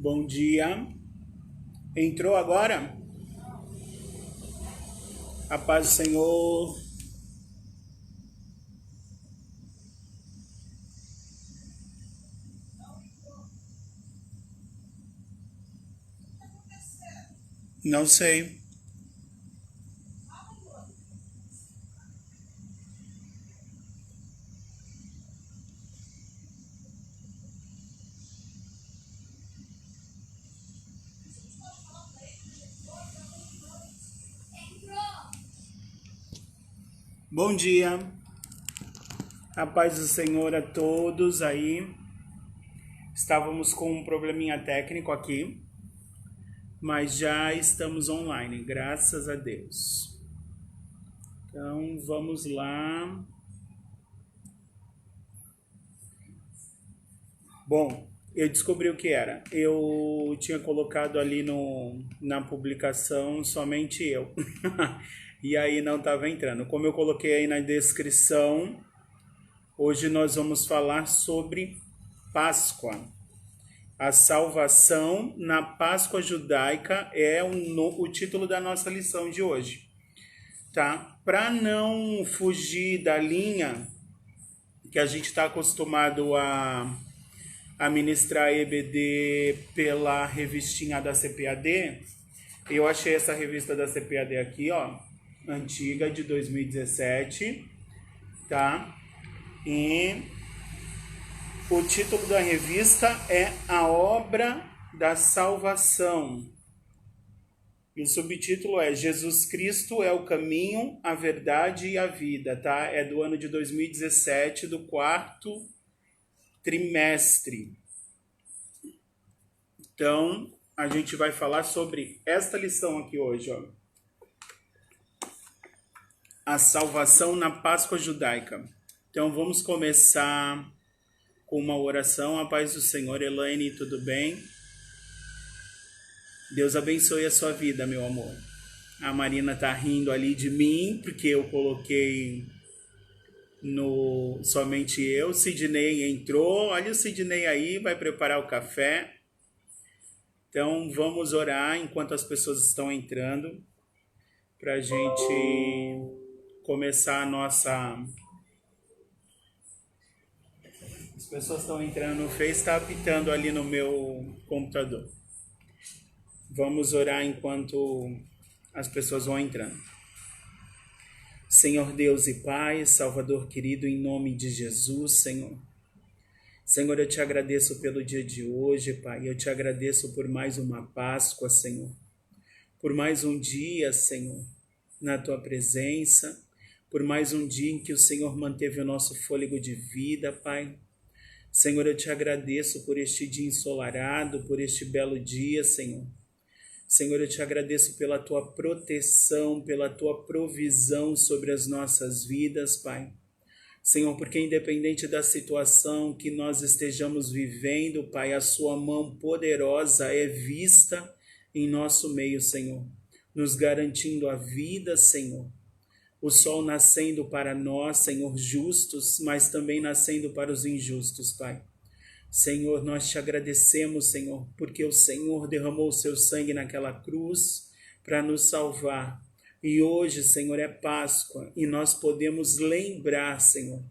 Bom dia. Entrou agora? A paz do Senhor. Não sei. Bom dia. A paz do Senhor a todos aí. Estávamos com um probleminha técnico aqui, mas já estamos online, graças a Deus. Então, vamos lá. Bom, eu descobri o que era. Eu tinha colocado ali na publicação somente eu. E aí não estava entrando. Como eu coloquei aí na descrição, hoje nós vamos falar sobre Páscoa. A salvação na Páscoa judaica é o título da nossa lição de hoje. Tá? Para não fugir da linha que a gente está acostumado a ministrar EBD pela revistinha da CPAD, eu achei essa revista da CPAD aqui, ó, antiga, de 2017, tá? E o título da revista é A Obra da Salvação. E o subtítulo é Jesus Cristo é o caminho, a verdade e a vida, tá? É do ano de 2017, do quarto trimestre. Então, a gente vai falar sobre esta lição aqui hoje, ó. A salvação na Páscoa judaica. Então, vamos começar com uma oração. A paz do Senhor. Elaine, tudo bem? Deus abençoe a sua vida, meu amor. A Marina tá rindo ali de mim, porque eu coloquei somente eu. Sidney entrou. Olha o Sidney aí, vai preparar o café. Então, vamos orar enquanto as pessoas estão entrando, para a gente começar a nossa... As pessoas estão entrando no Face, está apitando ali no meu computador. Vamos orar enquanto as pessoas vão entrando. Senhor Deus e Pai, Salvador querido, em nome de Jesus, Senhor. Senhor, eu te agradeço pelo dia de hoje, Pai. Eu te agradeço por mais uma Páscoa, Senhor. Por mais um dia, Senhor, na Tua presença. Por mais um dia em que o Senhor manteve o nosso fôlego de vida, Pai. Senhor, eu te agradeço por este dia ensolarado, por este belo dia, Senhor. Senhor, eu te agradeço pela Tua proteção, pela Tua provisão sobre as nossas vidas, Pai. Senhor, porque independente da situação que nós estejamos vivendo, Pai, a Sua mão poderosa é vista em nosso meio, Senhor, nos garantindo a vida, Senhor. O sol nascendo para nós, Senhor, justos, mas também nascendo para os injustos, Pai. Senhor, nós te agradecemos, Senhor, porque o Senhor derramou o seu sangue naquela cruz para nos salvar. E hoje, Senhor, é Páscoa e nós podemos lembrar, Senhor,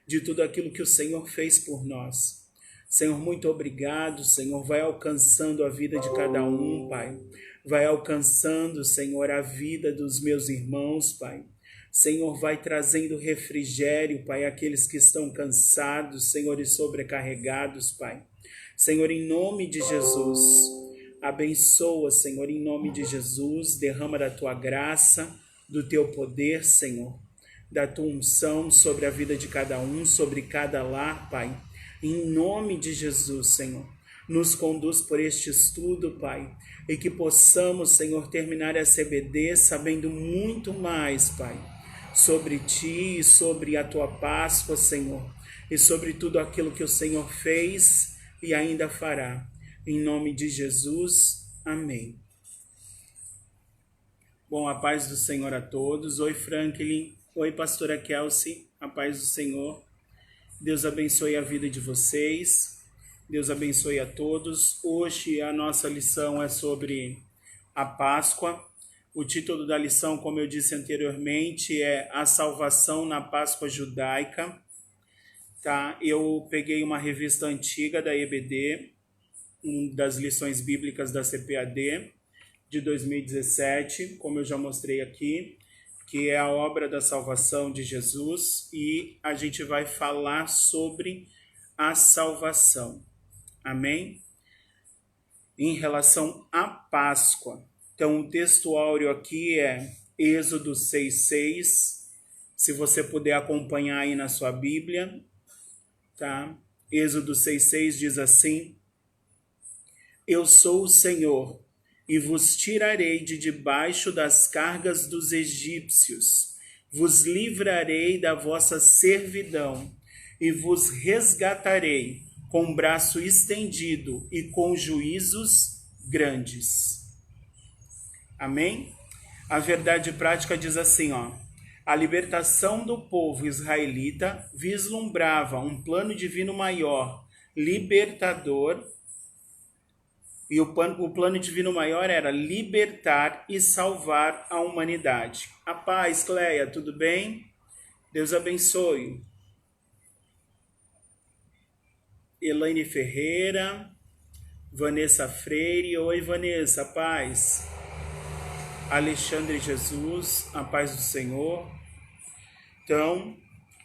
de tudo aquilo que o Senhor fez por nós. Senhor, muito obrigado, Senhor, vai alcançando a vida de cada um, Pai. Vai alcançando, Senhor, a vida dos meus irmãos, Pai. Senhor, vai trazendo refrigério, Pai, àqueles que estão cansados, Senhor, e sobrecarregados, Pai. Senhor, em nome de Jesus, abençoa, Senhor, em nome de Jesus, derrama da Tua graça, do Teu poder, Senhor, da Tua unção sobre a vida de cada um, sobre cada lar, Pai. Em nome de Jesus, Senhor, nos conduz por este estudo, Pai, e que possamos, Senhor, terminar essa EBD sabendo muito mais, Pai, sobre Ti e sobre a Tua Páscoa, Senhor, e sobre tudo aquilo que o Senhor fez e ainda fará. Em nome de Jesus, amém. Bom, a paz do Senhor a todos. Oi, Franklin. Oi, pastora Kelsey. A paz do Senhor. Deus abençoe a vida de vocês. Deus abençoe a todos. Hoje a nossa lição é sobre a Páscoa. O título da lição, como eu disse anteriormente, é A Salvação na Páscoa Judaica. Tá? Eu peguei uma revista antiga da EBD, das lições bíblicas da CPAD, de 2017, como eu já mostrei aqui, que é a obra da salvação de Jesus, e a gente vai falar sobre a salvação. Amém? Em relação à Páscoa. Então, o texto áureo aqui é Êxodo 6:6. Se você puder acompanhar aí na sua Bíblia, tá? Êxodo 6:6 diz assim: Eu sou o Senhor, e vos tirarei de debaixo das cargas dos egípcios, vos livrarei da vossa servidão, e vos resgatarei com braço estendido e com juízos grandes. Amém? A verdade prática diz assim, a libertação do povo israelita vislumbrava um plano divino maior, libertador, e o plano divino maior era libertar e salvar a humanidade. A paz, Cleia, tudo bem? Deus abençoe. Elaine Ferreira, Vanessa Freire, oi Vanessa, paz. Alexandre Jesus, a paz do Senhor. Então,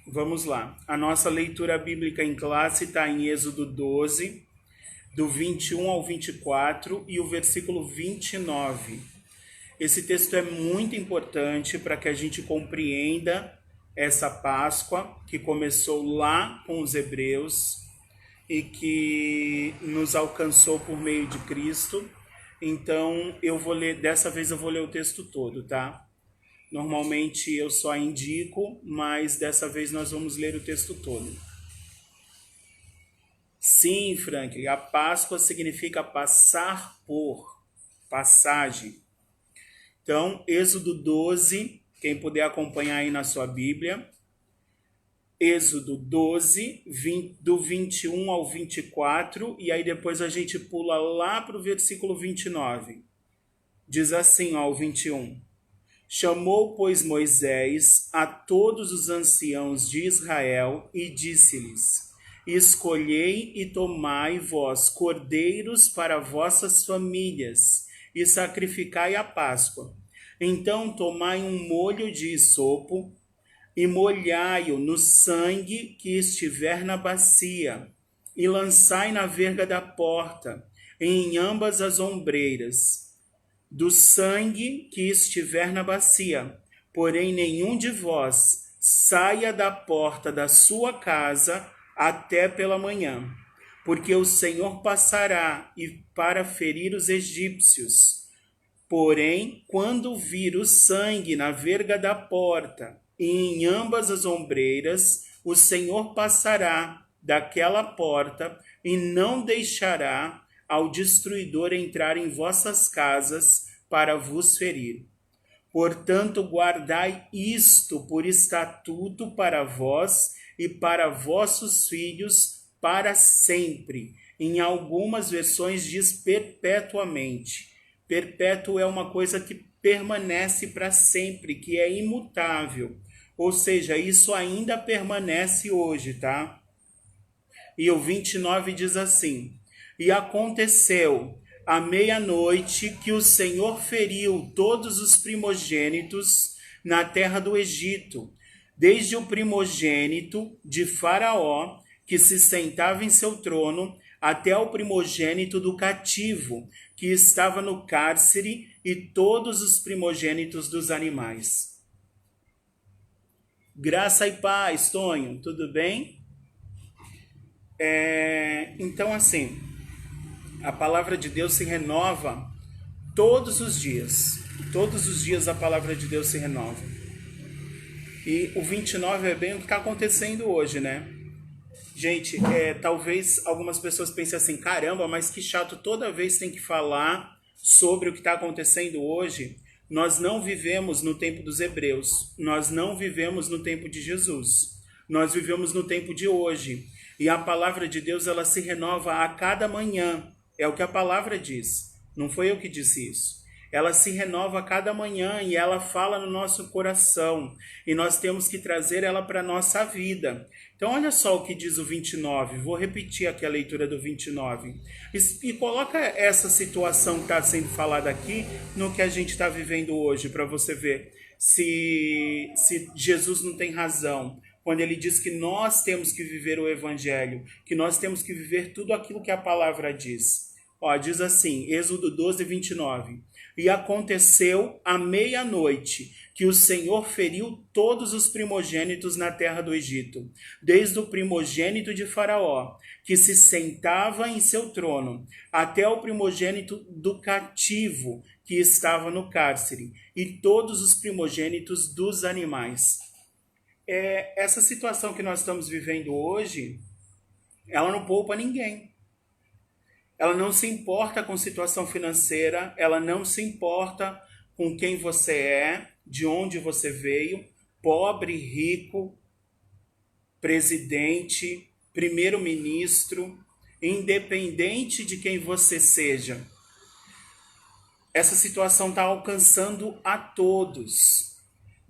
vamos lá. A nossa leitura bíblica em classe está em Êxodo 12, do 21 ao 24 e o versículo 29. Esse texto é muito importante para que a gente compreenda essa Páscoa que começou lá com os hebreus e que nos alcançou por meio de Cristo. Então, dessa vez eu vou ler o texto todo, tá? Normalmente eu só indico, mas dessa vez nós vamos ler o texto todo. Sim, Franklin, a Páscoa significa passar por, passagem. Então, Êxodo 12, quem puder acompanhar aí na sua Bíblia. Êxodo 12, do 21 ao 24, e aí depois a gente pula lá para o versículo 29. Diz assim, o 21. Chamou, pois, Moisés a todos os anciãos de Israel e disse-lhes: Escolhei e tomai vós cordeiros para vossas famílias, e sacrificai a Páscoa. Então tomai um molho de isopo, e molhai-o no sangue que estiver na bacia, e lançai na verga da porta, em ambas as ombreiras, do sangue que estiver na bacia. Porém, nenhum de vós saia da porta da sua casa até pela manhã, porque o Senhor passará para ferir os egípcios. Porém, quando vir o sangue na verga da porta e em ambas as ombreiras, o Senhor passará daquela porta e não deixará ao destruidor entrar em vossas casas para vos ferir. Portanto, guardai isto por estatuto para vós e para vossos filhos para sempre. Em algumas versões diz perpetuamente. Perpétuo é uma coisa que permanece para sempre, que é imutável. Ou seja, isso ainda permanece hoje, tá? E o 29 diz assim: E aconteceu à meia-noite que o Senhor feriu todos os primogênitos na terra do Egito, desde o primogênito de Faraó, que se sentava em seu trono, até o primogênito do cativo, que estava no cárcere, e todos os primogênitos dos animais. Graça e paz, Tonho, tudo bem? Então, assim, a palavra de Deus se renova todos os dias. Todos os dias a palavra de Deus se renova. E o 29 é bem o que está acontecendo hoje, né? Gente, talvez algumas pessoas pensem assim, caramba, mas que chato, toda vez tem que falar sobre o que está acontecendo hoje. Nós não vivemos no tempo dos hebreus, nós não vivemos no tempo de Jesus, nós vivemos no tempo de hoje. E a palavra de Deus, ela se renova a cada manhã. É o que a palavra diz. Não foi eu que disse isso. Ela se renova a cada manhã e ela fala no nosso coração. E nós temos que trazer ela para a nossa vida. Então, olha só o que diz o 29. Vou repetir aqui a leitura do 29. E coloca essa situação que está sendo falada aqui no que a gente está vivendo hoje, para você ver se Jesus não tem razão quando ele diz que nós temos que viver o evangelho, que nós temos que viver tudo aquilo que a palavra diz. Ó, diz assim, Êxodo 12, 29. E aconteceu à meia-noite que o Senhor feriu todos os primogênitos na terra do Egito, desde o primogênito de Faraó, que se sentava em seu trono, até o primogênito do cativo, que estava no cárcere, e todos os primogênitos dos animais. Essa situação que nós estamos vivendo hoje, ela não poupa ninguém. Ela não se importa com situação financeira, ela não se importa com quem você é, de onde você veio, pobre, rico, presidente, primeiro-ministro, independente de quem você seja. Essa situação está alcançando a todos.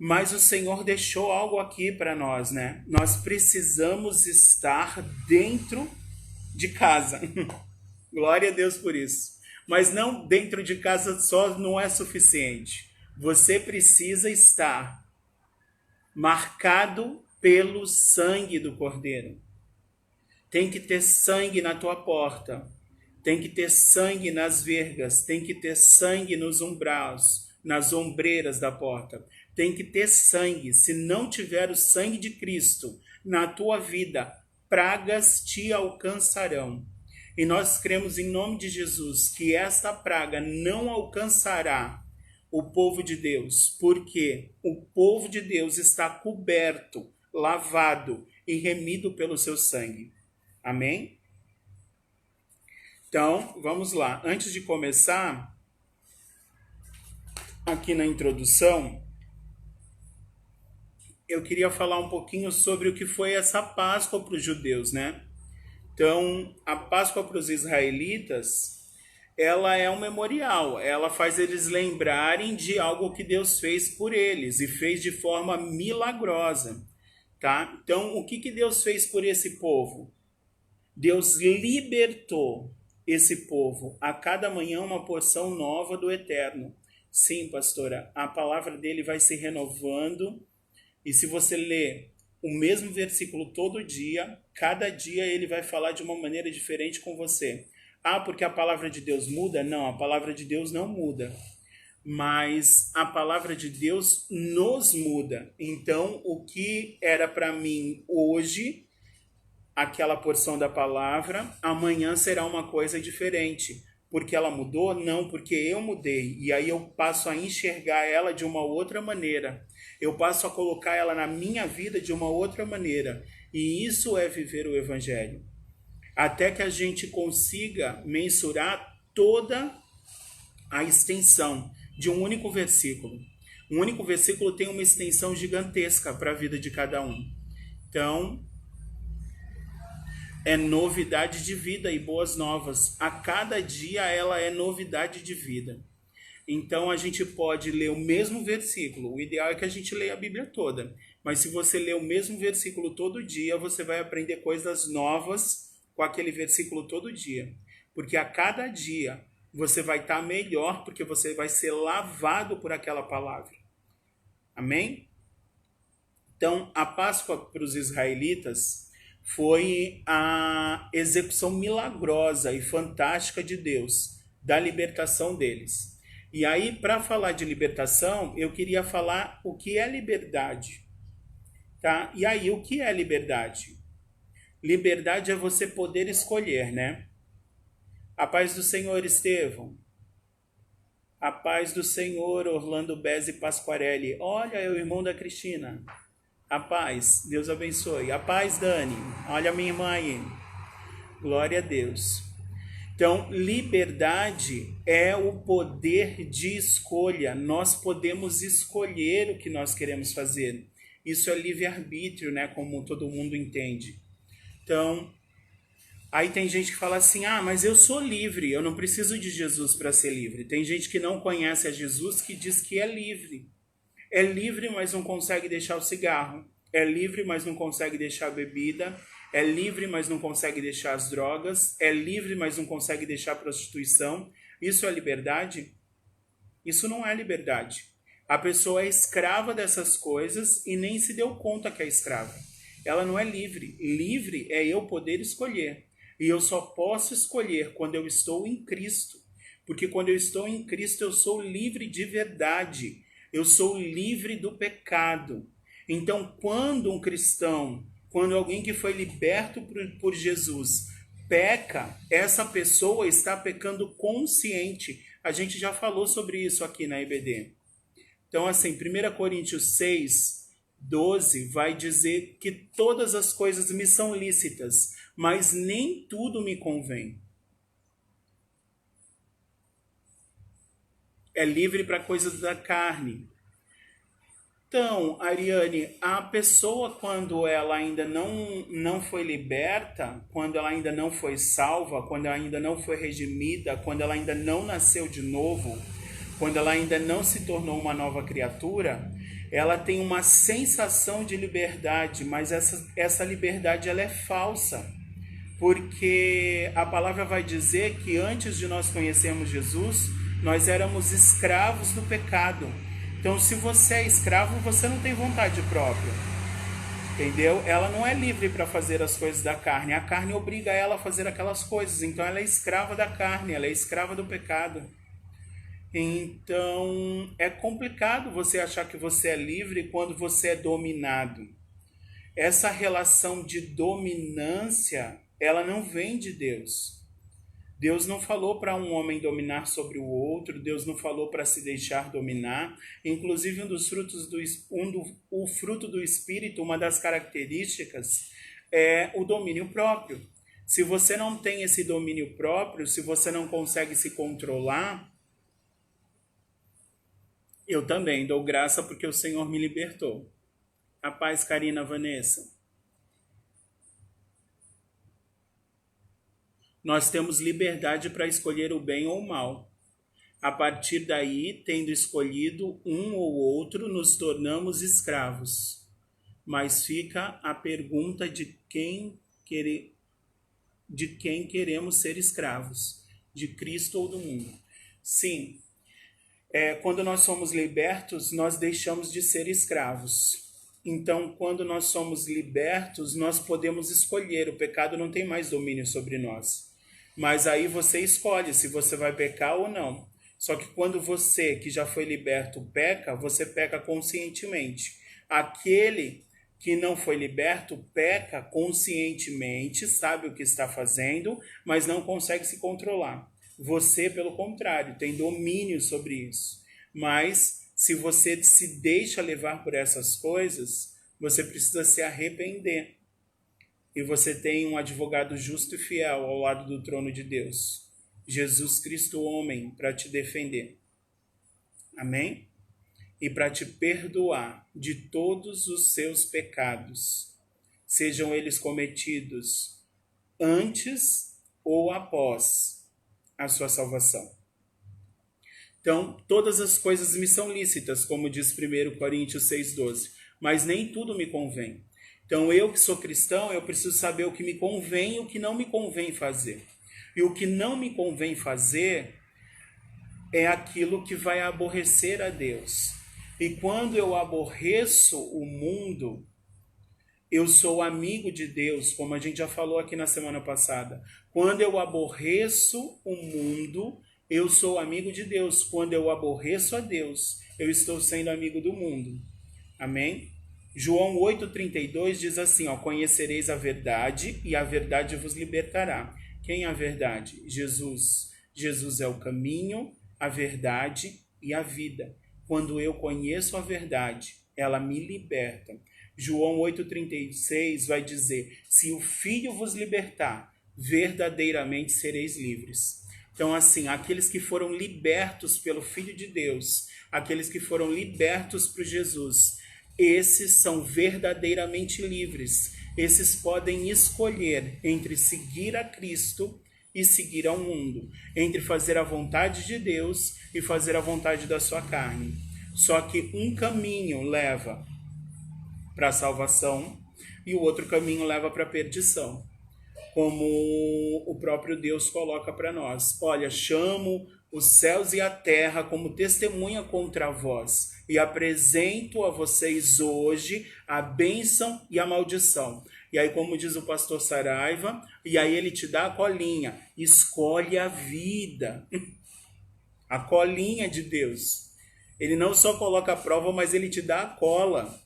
Mas o Senhor deixou algo aqui para nós, né? Nós precisamos estar dentro de casa. Glória a Deus por isso. Mas não dentro de casa só não é suficiente. Você precisa estar marcado pelo sangue do Cordeiro. Tem que ter sangue na tua porta. Tem que ter sangue nas vergas. Tem que ter sangue nos umbrais, nas ombreiras da porta. Tem que ter sangue. Se não tiver o sangue de Cristo na tua vida, pragas te alcançarão. E nós cremos em nome de Jesus que esta praga não alcançará o povo de Deus, porque o povo de Deus está coberto, lavado e remido pelo seu sangue. Amém? Então, vamos lá. Antes de começar, aqui na introdução, eu queria falar um pouquinho sobre o que foi essa Páscoa para os judeus, né? Então, a Páscoa para os israelitas, ela é um memorial, ela faz eles lembrarem de algo que Deus fez por eles e fez de forma milagrosa, tá? Então, o que Deus fez por esse povo? Deus libertou esse povo a cada manhã uma porção nova do Eterno. Sim, pastora, a palavra dele vai se renovando e se você ler o mesmo versículo todo dia, cada dia ele vai falar de uma maneira diferente com você. Ah, porque a palavra de Deus muda? Não, a palavra de Deus não muda. Mas a palavra de Deus nos muda. Então, o que era para mim hoje, aquela porção da palavra, amanhã será uma coisa diferente. Porque ela mudou? Não, porque eu mudei. E aí eu passo a enxergar ela de uma outra maneira. Eu passo a colocar ela na minha vida de uma outra maneira. E isso é viver o Evangelho. Até que a gente consiga mensurar toda a extensão de um único versículo. Um único versículo tem uma extensão gigantesca para a vida de cada um. Então, é novidade de vida e boas novas. A cada dia ela é novidade de vida. Então a gente pode ler o mesmo versículo. O ideal é que a gente leia a Bíblia toda. Mas se você ler o mesmo versículo todo dia, você vai aprender coisas novas com aquele versículo todo dia. Porque a cada dia você vai estar melhor, porque você vai ser lavado por aquela palavra. Amém? Então, a Páscoa para os israelitas foi a execução milagrosa e fantástica de Deus, da libertação deles. E aí, para falar de libertação, eu queria falar o que é liberdade. Tá? E aí, o que é liberdade? Liberdade é você poder escolher, né? A paz do Senhor, Estevão. A paz do Senhor, Orlando Bezzi Pasquarelli. Olha, é o irmão da Cristina. A paz, Deus abençoe. A paz, Dani. Olha a minha irmã aí. Glória a Deus. Então, liberdade é o poder de escolha. Nós podemos escolher o que nós queremos fazer. Isso é livre-arbítrio, né? Como todo mundo entende. Então, Aí tem gente que fala assim, ah, mas eu sou livre, eu não preciso de Jesus para ser livre. Tem gente que não conhece a Jesus que diz que é livre. É livre, mas não consegue deixar o cigarro. É livre, mas não consegue deixar a bebida. É livre, mas não consegue deixar as drogas. É livre, mas não consegue deixar a prostituição. Isso é liberdade? Isso não é liberdade. A pessoa é escrava dessas coisas e nem se deu conta que é escrava. Ela não é livre. Livre é eu poder escolher. E eu só posso escolher quando eu estou em Cristo. Porque quando eu estou em Cristo, eu sou livre de verdade. Eu sou livre do pecado. Então, quando um cristão, quando alguém que foi liberto por Jesus peca, essa pessoa está pecando consciente. A gente já falou sobre isso aqui na IBD. Então, assim, 1 Coríntios 6, 12 vai dizer que todas as coisas me são lícitas, mas nem tudo me convém. É livre para coisas da carne. Então, Ariane, a pessoa quando ela ainda não foi liberta, quando ela ainda não foi salva, quando ela ainda não foi redimida, quando ela ainda não nasceu de novo, quando ela ainda não se tornou uma nova criatura, ela tem uma sensação de liberdade, mas essa liberdade ela é falsa. Porque a palavra vai dizer que antes de nós conhecermos Jesus, nós éramos escravos do pecado. Então, se você é escravo, você não tem vontade própria, entendeu? Ela não é livre para fazer as coisas da carne. A carne obriga ela a fazer aquelas coisas. Então, ela é escrava da carne, ela é escrava do pecado. Então, é complicado você achar que você é livre quando você é dominado. Essa relação de dominância, ela não vem de Deus. Deus não falou para um homem dominar sobre o outro, Deus não falou para se deixar dominar. Inclusive, o fruto do Espírito, uma das características é o domínio próprio. Se você não tem esse domínio próprio, se você não consegue se controlar, eu também dou graça porque o Senhor me libertou. A paz, Karina, Vanessa. Nós temos liberdade para escolher o bem ou o mal. A partir daí, tendo escolhido um ou outro, nos tornamos escravos. Mas fica a pergunta de quem queremos ser escravos, de Cristo ou do mundo. Sim, quando nós somos libertos, nós deixamos de ser escravos. Então, quando nós somos libertos, nós podemos escolher. O pecado não tem mais domínio sobre nós. Mas aí você escolhe se você vai pecar ou não. Só que quando você, que já foi liberto, peca, você peca conscientemente. Aquele que não foi liberto peca conscientemente, sabe o que está fazendo, mas não consegue se controlar. Você, pelo contrário, tem domínio sobre isso. Mas se você se deixa levar por essas coisas, você precisa se arrepender. E você tem um advogado justo e fiel ao lado do trono de Deus, Jesus Cristo, homem, para te defender. Amém? E para te perdoar de todos os seus pecados, sejam eles cometidos antes ou após a sua salvação. Então, todas as coisas me são lícitas, como diz 1 Coríntios 6,12, mas nem tudo me convém. Então, eu que sou cristão, eu preciso saber o que me convém e o que não me convém fazer. E o que não me convém fazer é aquilo que vai aborrecer a Deus. E quando eu aborreço o mundo, eu sou amigo de Deus, como a gente já falou aqui na semana passada. Quando eu aborreço o mundo, eu sou amigo de Deus. Quando eu aborreço a Deus, eu estou sendo amigo do mundo. Amém? João 8,32 diz assim, conhecereis a verdade e a verdade vos libertará. Quem é a verdade? Jesus. Jesus é o caminho, a verdade e a vida. Quando eu conheço a verdade, ela me liberta. João 8,36 vai dizer, se o Filho vos libertar, verdadeiramente sereis livres. Então, assim, aqueles que foram libertos pelo Filho de Deus, aqueles que foram libertos por Jesus, esses são verdadeiramente livres. esses podem escolher entre seguir a Cristo e seguir ao mundo, entre fazer a vontade de Deus e fazer a vontade da sua carne. Só que um caminho leva para a salvação e o outro caminho leva para a perdição. Como o próprio Deus coloca para nós. Olha, chamo os céus e a terra como testemunha contra vós e apresento a vocês hoje a bênção e a maldição. E aí, como diz o pastor Saraiva, e aí ele te dá a colinha, escolhe a vida. A colinha de Deus. Ele não só coloca a prova, mas ele te dá a cola.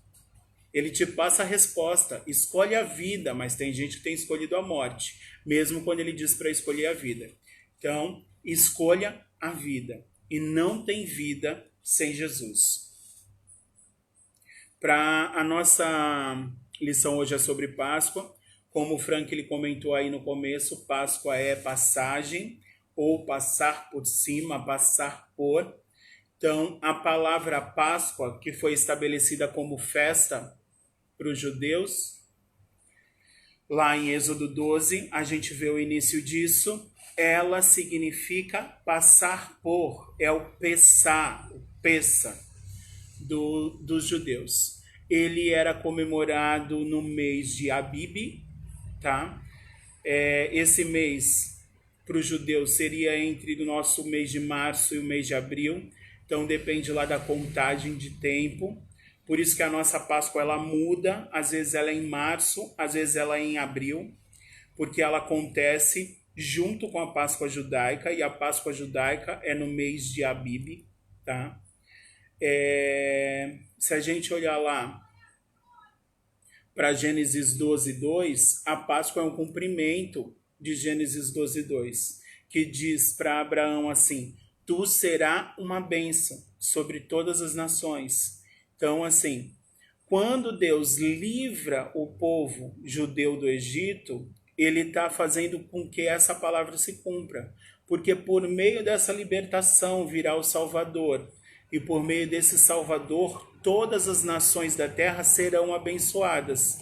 Ele te passa a resposta, escolhe a vida, mas tem gente que tem escolhido a morte, mesmo quando ele diz para escolher a vida. Então, escolha a vida, e não tem vida sem Jesus. Para a nossa lição hoje é sobre Páscoa, como o Frank ele comentou aí no começo, Páscoa é passagem, ou passar por cima, passar por. Então, a palavra Páscoa, que foi estabelecida como festa para os judeus, lá em Êxodo 12, a gente vê o início disso, ela significa passar por, é o Pessá, o Pessa dos judeus. Ele era comemorado no mês de Abib, tá? Esse mês, para os judeus, seria entre o nosso mês de março e o mês de abril, então depende lá da contagem de tempo. Por isso que a nossa Páscoa ela muda, às vezes ela é em março, às vezes ela é em abril, porque ela acontece junto com a Páscoa judaica, e a Páscoa judaica é no mês de Abib, tá? Se a gente olhar lá para Gênesis 12:2, a Páscoa é um cumprimento de Gênesis 12:2, que diz para Abraão assim, tu serás uma bênção sobre todas as nações. Então, assim, quando Deus livra o povo judeu do Egito, ele está fazendo com que essa palavra se cumpra. Porque por meio dessa libertação virá o Salvador. E por meio desse Salvador, todas as nações da terra serão abençoadas.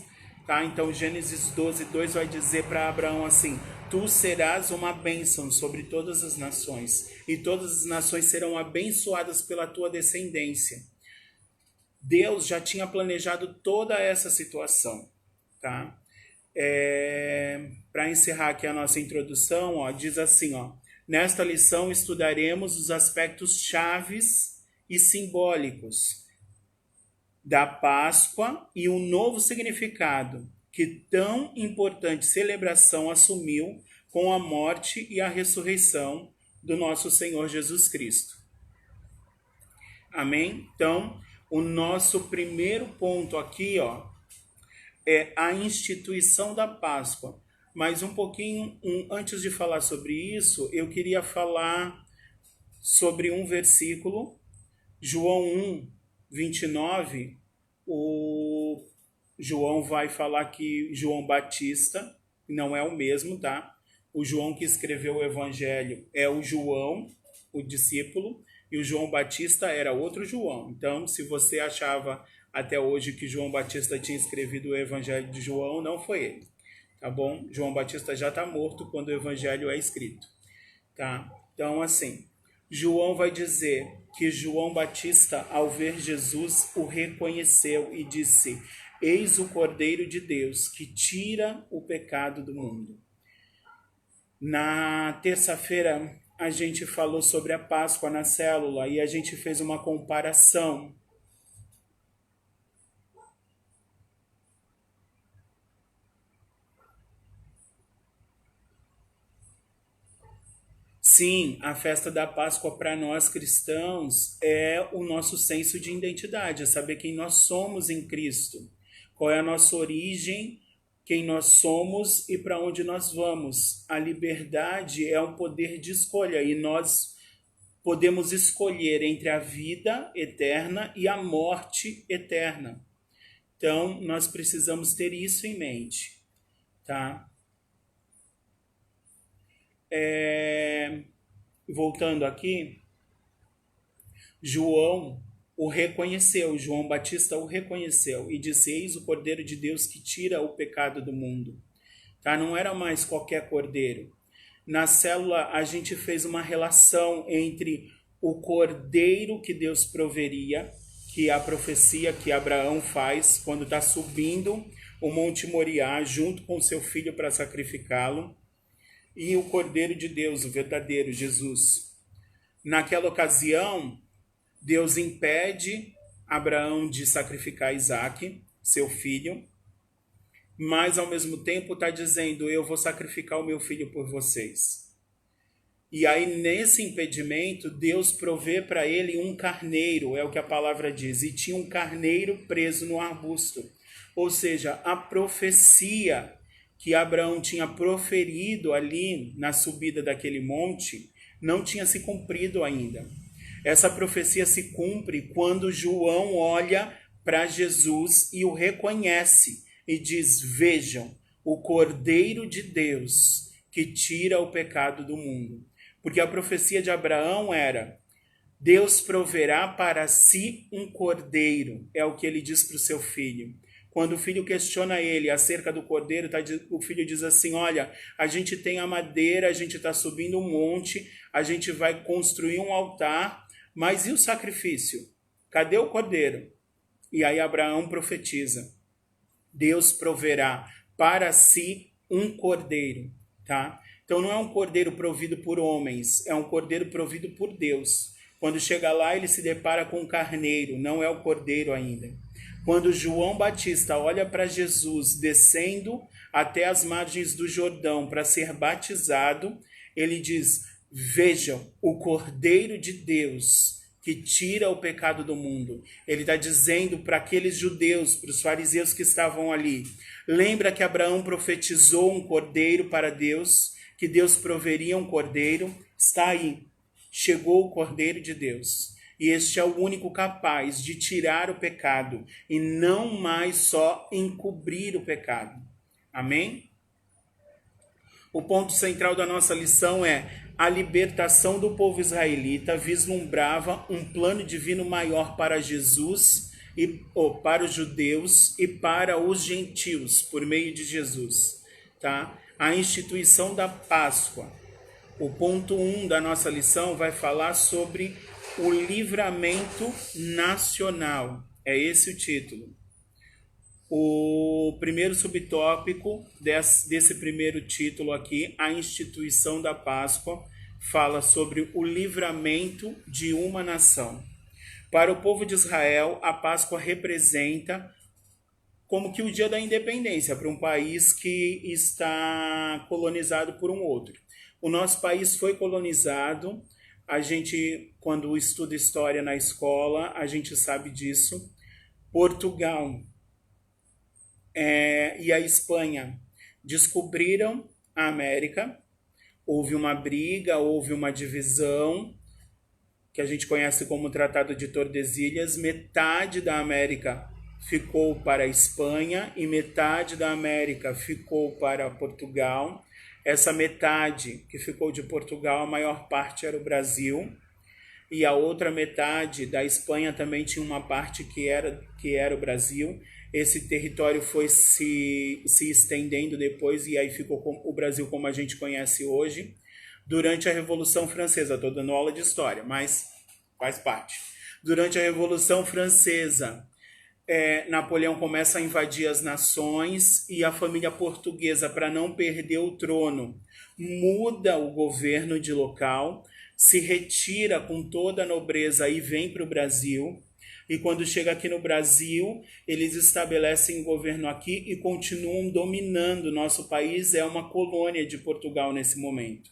Tá? Então, Gênesis 12:2 vai dizer para Abraão assim, tu serás uma bênção sobre todas as nações. E todas as nações serão abençoadas pela tua descendência. Deus já tinha planejado toda essa situação, tá? Para encerrar aqui a nossa introdução, ó, diz assim, ó, nesta lição estudaremos os aspectos chaves e simbólicos da Páscoa e um novo significado que tão importante celebração assumiu com a morte e a ressurreição do nosso Senhor Jesus Cristo. Amém? Então, o nosso primeiro ponto aqui, ó, é a instituição da Páscoa. Mas um pouquinho, antes de falar sobre isso, eu queria falar sobre um versículo, João 1:29, o João vai falar que João Batista, não é o mesmo, tá? O João que escreveu o Evangelho é o João, o discípulo, e o João Batista era outro João. Então, se você achava até hoje que João Batista tinha escrevido o Evangelho de João, não foi ele, tá bom? João Batista já está morto quando o Evangelho é escrito, tá? Então, assim, João vai dizer que João Batista, ao ver Jesus, o reconheceu e disse, eis o Cordeiro de Deus que tira o pecado do mundo. Na terça-feira, a gente falou sobre a Páscoa na célula e a gente fez uma comparação. Sim, a festa da Páscoa para nós cristãos é o nosso senso de identidade, é saber quem nós somos em Cristo, qual é a nossa origem, quem nós somos e para onde nós vamos. A liberdade é um poder de escolha e nós podemos escolher entre a vida eterna e a morte eterna. Então, nós precisamos ter isso em mente, tá? Voltando aqui, João o reconheceu, João Batista o reconheceu e disse: eis o Cordeiro de Deus que tira o pecado do mundo. Tá? Não era mais qualquer cordeiro. Na célula a gente fez uma relação entre o cordeiro que Deus proveria, que é a profecia que Abraão faz quando está subindo o Monte Moriá junto com seu filho para sacrificá-lo, e o Cordeiro de Deus, o verdadeiro Jesus. Naquela ocasião, Deus impede Abraão de sacrificar Isaque, seu filho, mas ao mesmo tempo está dizendo: eu vou sacrificar o meu filho por vocês. E aí, nesse impedimento, Deus provê para ele um carneiro, é o que a palavra diz, e tinha um carneiro preso no arbusto. Ou seja, a profecia que Abraão tinha proferido ali na subida daquele monte não tinha se cumprido ainda. Essa profecia se cumpre quando João olha para Jesus e o reconhece e diz: vejam, o Cordeiro de Deus que tira o pecado do mundo. Porque a profecia de Abraão era: Deus proverá para si um cordeiro, é o que ele diz para o seu filho. Quando o filho questiona ele acerca do cordeiro, o filho diz assim: olha, a gente tem a madeira, a gente está subindo um monte, a gente vai construir um altar, mas e o sacrifício? Cadê o cordeiro? E aí Abraão profetiza: Deus proverá para si um cordeiro, tá? Então não é um cordeiro provido por homens, é um cordeiro provido por Deus. Quando chega lá, ele se depara com um carneiro, não é o cordeiro ainda. Quando João Batista olha para Jesus descendo até as margens do Jordão para ser batizado, ele diz: vejam, o Cordeiro de Deus que tira o pecado do mundo. Ele está dizendo para aqueles judeus, para os fariseus que estavam ali: lembra que Abraão profetizou um cordeiro para Deus, que Deus proveria um cordeiro? Está aí, chegou o Cordeiro de Deus. E este é o único capaz de tirar o pecado e não mais só encobrir o pecado. Amém? O ponto central da nossa lição é: a libertação do povo israelita vislumbrava um plano divino maior para Jesus, para os judeus e para os gentios, por meio de Jesus. Tá? A instituição da Páscoa. O ponto 1 da nossa lição vai falar sobre o livramento nacional. É esse o título. O primeiro subtópico desse primeiro título aqui, a instituição da Páscoa, fala sobre o livramento de uma nação. Para o povo de Israel, a Páscoa representa como que o dia da independência para um país que está colonizado por um outro. O nosso país foi colonizado, a gente, quando estuda história na escola, a gente sabe disso. Portugal e a Espanha descobriram a América, houve uma briga, houve uma divisão, que a gente conhece como Tratado de Tordesilhas. Metade da América ficou para a Espanha e metade da América ficou para Portugal. Essa metade que ficou de Portugal, a maior parte era o Brasil, e a outra metade da Espanha também tinha uma parte que era o Brasil. Esse território foi se estendendo depois, e aí ficou o Brasil como a gente conhece hoje. Durante a Revolução Francesa, estou dando aula de história, mas faz parte. Durante a Revolução Francesa, Napoleão começa a invadir as nações, e a família portuguesa, para não perder o trono, muda o governo de local, se retira com toda a nobreza e vem para o Brasil. E quando chega aqui no Brasil, eles estabelecem o governo aqui e continuam dominando. Nosso país é uma colônia de Portugal nesse momento.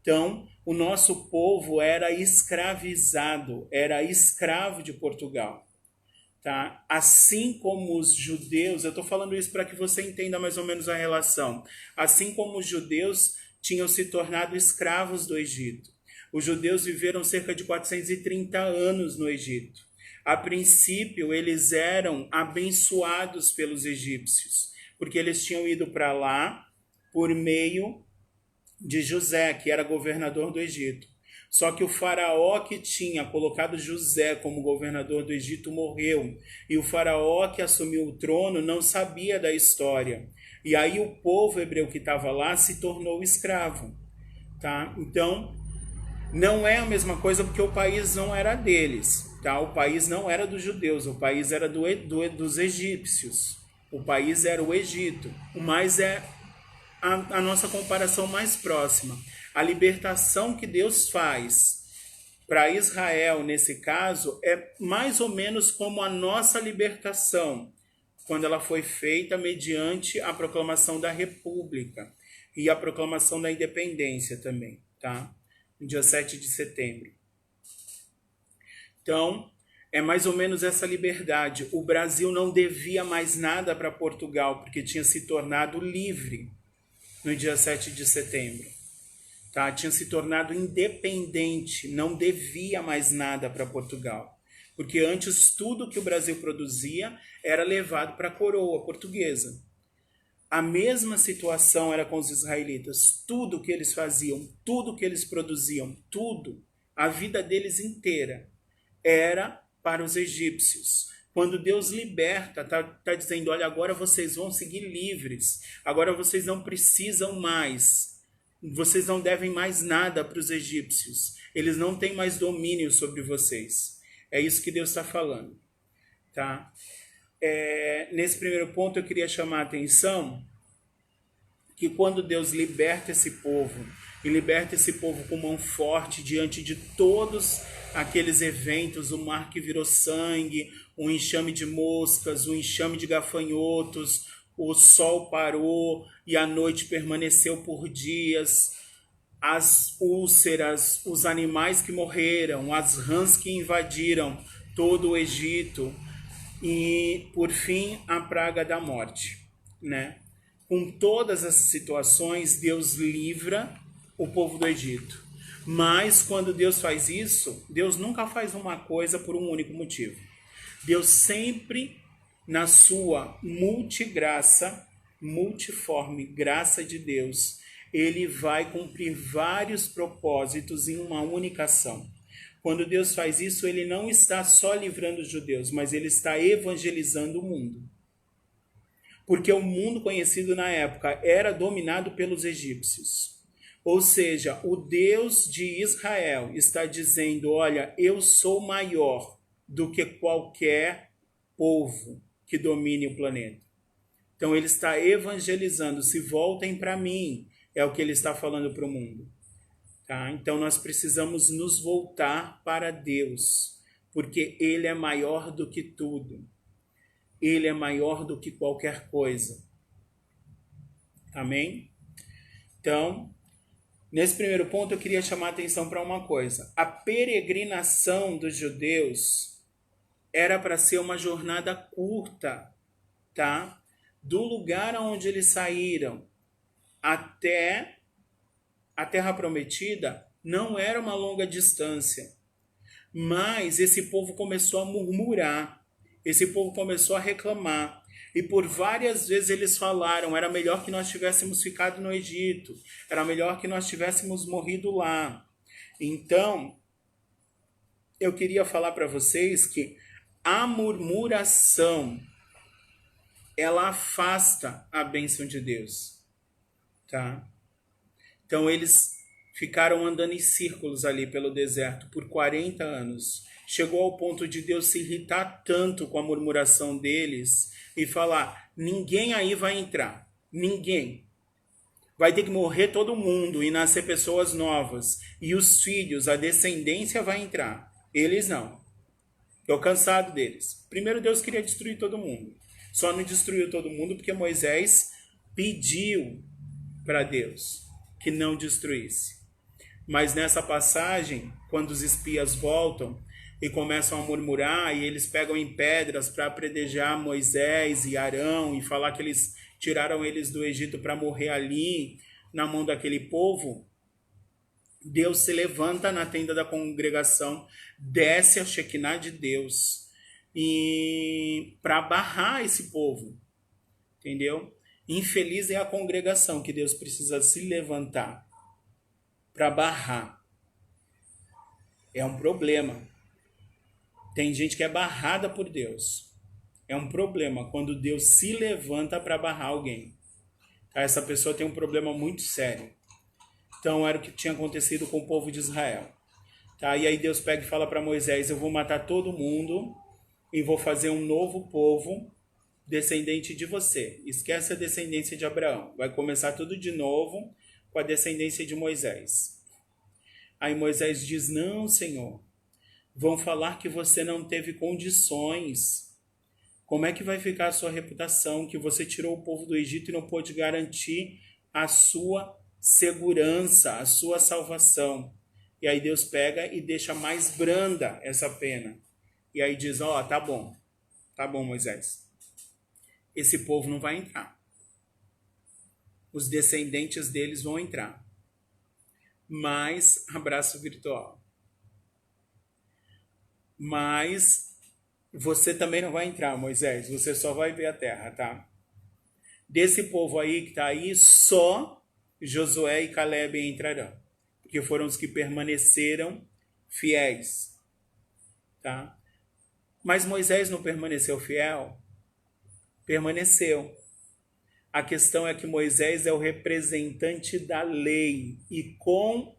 Então, o nosso povo era escravizado, era escravo de Portugal. Tá? Assim como os judeus, eu estou falando isso para que você entenda mais ou menos a relação. Assim como os judeus tinham se tornado escravos do Egito. Os judeus viveram cerca de 430 anos no Egito. A princípio, eles eram abençoados pelos egípcios, porque eles tinham ido para lá por meio de José, que era governador do Egito. Só que o faraó que tinha colocado José como governador do Egito morreu. E o faraó que assumiu o trono não sabia da história. E aí o povo hebreu que estava lá se tornou escravo. Tá? Então, não é a mesma coisa porque o país não era deles. Tá? O país não era dos judeus, o país era dos egípcios. O país era o Egito. Mas é a nossa comparação mais próxima. A libertação que Deus faz para Israel, nesse caso, é mais ou menos como a nossa libertação, quando ela foi feita mediante a proclamação da República e a proclamação da independência também, tá? No dia 7 de setembro. Então, é mais ou menos essa liberdade. O Brasil não devia mais nada para Portugal, porque tinha se tornado livre no dia 7 de setembro. Tá? Tinha se tornado independente, não devia mais nada para Portugal. Porque antes tudo que o Brasil produzia era levado para a coroa portuguesa. A mesma situação era com os israelitas. Tudo que eles faziam, tudo que eles produziam, tudo, a vida deles inteira era para os egípcios. Quando Deus liberta, tá dizendo, olha, agora vocês vão seguir livres, agora vocês não precisam mais, vocês não devem mais nada para os egípcios, eles não têm mais domínio sobre vocês. É isso que Deus está falando. Tá? Nesse primeiro ponto eu queria chamar a atenção que quando Deus liberta esse povo, e liberta esse povo com mão forte diante de todos aqueles eventos, o mar que virou sangue, um enxame de moscas, um enxame de gafanhotos, o sol parou e a noite permaneceu por dias, as úlceras, os animais que morreram, as rãs que invadiram todo o Egito e, por fim, a praga da morte, né? Com todas essas situações, Deus livra o povo do Egito. Mas quando Deus faz isso, Deus nunca faz uma coisa por um único motivo. Deus sempre, na sua multigraça, multiforme graça de Deus, ele vai cumprir vários propósitos em uma única ação. Quando Deus faz isso, ele não está só livrando os judeus, mas ele está evangelizando o mundo. Porque o mundo conhecido na época era dominado pelos egípcios. Ou seja, o Deus de Israel está dizendo, olha, eu sou maior do que qualquer povo que domine o planeta. Então ele está evangelizando, se voltem para mim, é o que ele está falando para o mundo. Tá? Então nós precisamos nos voltar para Deus, porque ele é maior do que tudo. Ele é maior do que qualquer coisa. Amém? Então, nesse primeiro ponto eu queria chamar a atenção para uma coisa. A peregrinação dos judeus era para ser uma jornada curta, tá? Do lugar onde eles saíram até a Terra Prometida não era uma longa distância. Mas esse povo começou a murmurar. Esse povo começou a reclamar. E por várias vezes eles falaram, era melhor que nós tivéssemos ficado no Egito. Era melhor que nós tivéssemos morrido lá. Então, eu queria falar para vocês que a murmuração, ela afasta a bênção de Deus. Tá? Então eles ficaram andando em círculos ali pelo deserto por 40 anos. Chegou ao ponto de Deus se irritar tanto com a murmuração deles e falar, ninguém aí vai entrar, ninguém. Vai ter que morrer todo mundo e nascer pessoas novas. E os filhos, a descendência vai entrar. Eles não. Estou cansado deles. Primeiro Deus queria destruir todo mundo. Só não destruiu todo mundo porque Moisés pediu para Deus que não destruísse. Mas nessa passagem, quando os espias voltam e começam a murmurar e eles pegam em pedras para apedrejar Moisés e Arão e falar que eles tiraram eles do Egito para morrer ali na mão daquele povo, Deus se levanta na tenda da congregação, desce a Shekinah de Deus e para barrar esse povo, entendeu? Infeliz é a congregação que Deus precisa se levantar para barrar. É um problema. Tem gente que é barrada por Deus. É um problema quando Deus se levanta para barrar alguém. Essa pessoa tem um problema muito sério. Então era o que tinha acontecido com o povo de Israel. Tá? E aí Deus pega e fala para Moisés: eu vou matar todo mundo e vou fazer um novo povo descendente de você. Esquece a descendência de Abraão. Vai começar tudo de novo com a descendência de Moisés. Aí Moisés diz: não, Senhor, vão falar que você não teve condições. Como é que vai ficar a sua reputação, que você tirou o povo do Egito e não pôde garantir a sua segurança, a sua salvação? E aí Deus pega e deixa mais branda essa pena. E aí diz: ó, tá bom, Moisés. Esse povo não vai entrar. Os descendentes deles vão entrar. Mas, abraço virtual. Mas você também não vai entrar, Moisés. Você só vai ver a terra, tá? Desse povo aí que tá aí, só Josué e Caleb entrarão. Porque foram os que permaneceram fiéis, tá? Mas Moisés não permaneceu fiel? Permaneceu. A questão é que Moisés é o representante da lei. E com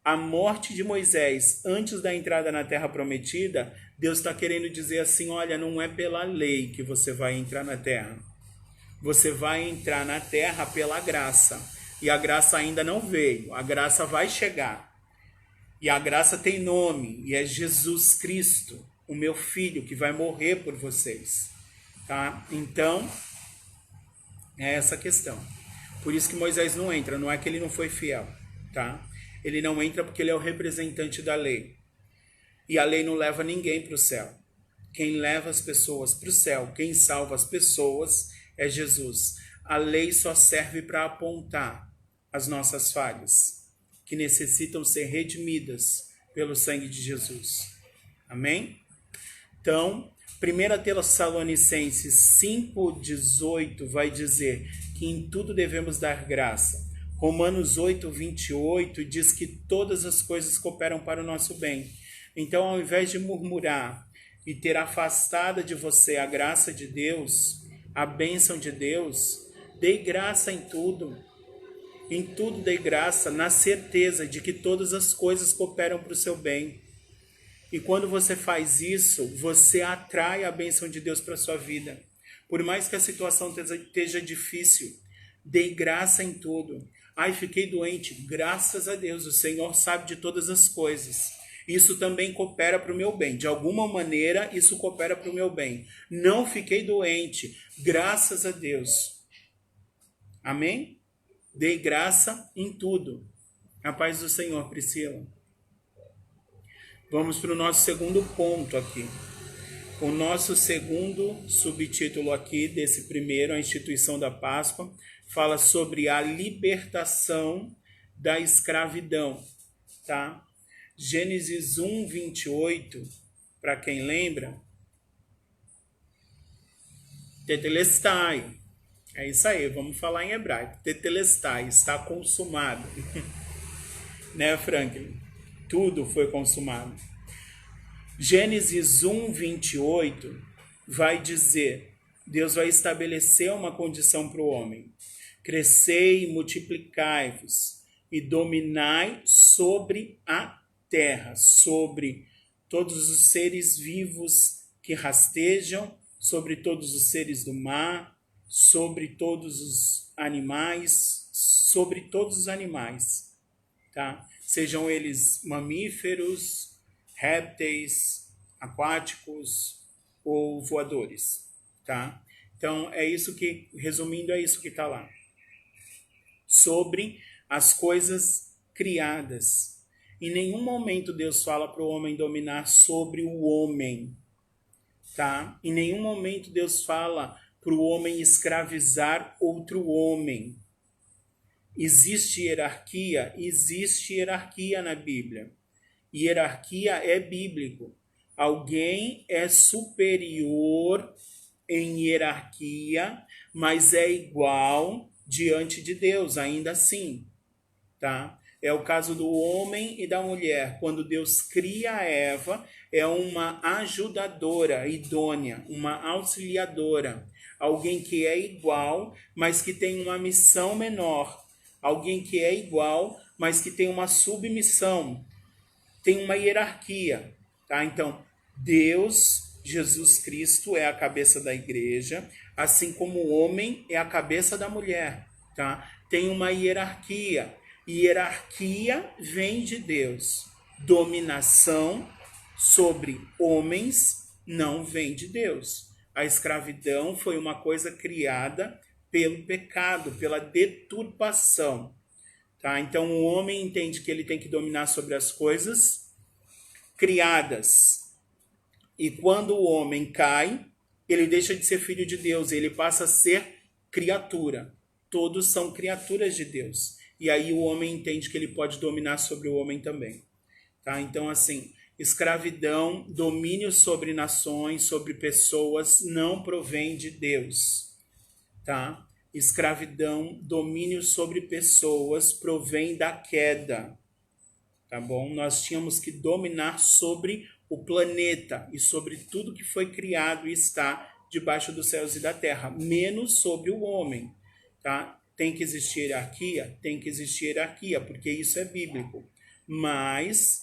a morte de Moisés, antes da entrada na terra prometida, Deus está querendo dizer assim: olha, não é pela lei que você vai entrar na terra. Você vai entrar na terra pela graça. E a graça ainda não veio. A graça vai chegar. E a graça tem nome. E é Jesus Cristo, o meu filho, que vai morrer por vocês. Tá? Então, é essa a questão. Por isso que Moisés não entra. Não é que ele não foi fiel. Tá? Ele não entra porque ele é o representante da lei. E a lei não leva ninguém para o céu. Quem leva as pessoas para o céu, quem salva as pessoas é Jesus. A lei só serve para apontar as nossas falhas, que necessitam ser redimidas pelo sangue de Jesus. Amém? Então, 1 Tessalonicenses 5,18 vai dizer que em tudo devemos dar graça. Romanos 8,28 diz que todas as coisas cooperam para o nosso bem. Então, ao invés de murmurar e ter afastada de você a graça de Deus, a bênção de Deus, dê graça em tudo. Em tudo dê graça, na certeza de que todas as coisas cooperam para o seu bem. E quando você faz isso, você atrai a bênção de Deus para a sua vida. Por mais que a situação esteja difícil, dê graça em tudo. Ai, fiquei doente. Graças a Deus, o Senhor sabe de todas as coisas. Isso também coopera para o meu bem. De alguma maneira, isso coopera para o meu bem. Não fiquei doente. Graças a Deus. Amém? Dei graça em tudo. A paz do Senhor, Priscila. Vamos para o nosso segundo ponto aqui. O nosso segundo subtítulo aqui desse primeiro, a instituição da Páscoa, fala sobre a libertação da escravidão, tá? Gênesis 1, 28, para quem lembra, tetelestai. É isso aí, vamos falar em hebraico. Tetelestai, está consumado. Né, Franklin? Tudo foi consumado. Gênesis 1, 28 vai dizer, Deus vai estabelecer uma condição para o homem. Crescei e multiplicai-vos e dominai sobre a terra, sobre todos os seres vivos que rastejam, sobre todos os seres do mar, sobre todos os animais, tá? Sejam eles mamíferos, répteis, aquáticos ou voadores, tá? Então, é isso que, resumindo, é isso que está lá. Sobre as coisas criadas. Em nenhum momento Deus fala para o homem dominar sobre o homem, tá? Em nenhum momento Deus fala para o homem escravizar outro homem. Existe hierarquia? Existe hierarquia na Bíblia. Hierarquia é bíblico. Alguém é superior em hierarquia, mas é igual diante de Deus, ainda assim, tá? É o caso do homem e da mulher. Quando Deus cria a Eva, é uma ajudadora idônea, uma auxiliadora, alguém que é igual, mas que tem uma missão menor, alguém que é igual, mas que tem uma submissão, tem uma hierarquia, tá? Então, Deus, Jesus Cristo é a cabeça da igreja, assim como o homem é a cabeça da mulher, tá? Tem uma hierarquia. Hierarquia vem de Deus. Dominação sobre homens não vem de Deus. A escravidão foi uma coisa criada pelo pecado, pela deturpação. Tá? Então o homem entende que ele tem que dominar sobre as coisas criadas. E quando o homem cai, ele deixa de ser filho de Deus, ele passa a ser criatura. Todos são criaturas de Deus. E aí o homem entende que ele pode dominar sobre o homem também. Tá? Então, assim, escravidão, domínio sobre nações, sobre pessoas, não provém de Deus. Tá? Escravidão, domínio sobre pessoas, provém da queda. Tá bom? Nós tínhamos que dominar sobre o planeta e sobre tudo que foi criado e está debaixo dos céus e da terra, menos sobre o homem. Tá? Tem que existir hierarquia? Tem que existir hierarquia, porque isso é bíblico. Mas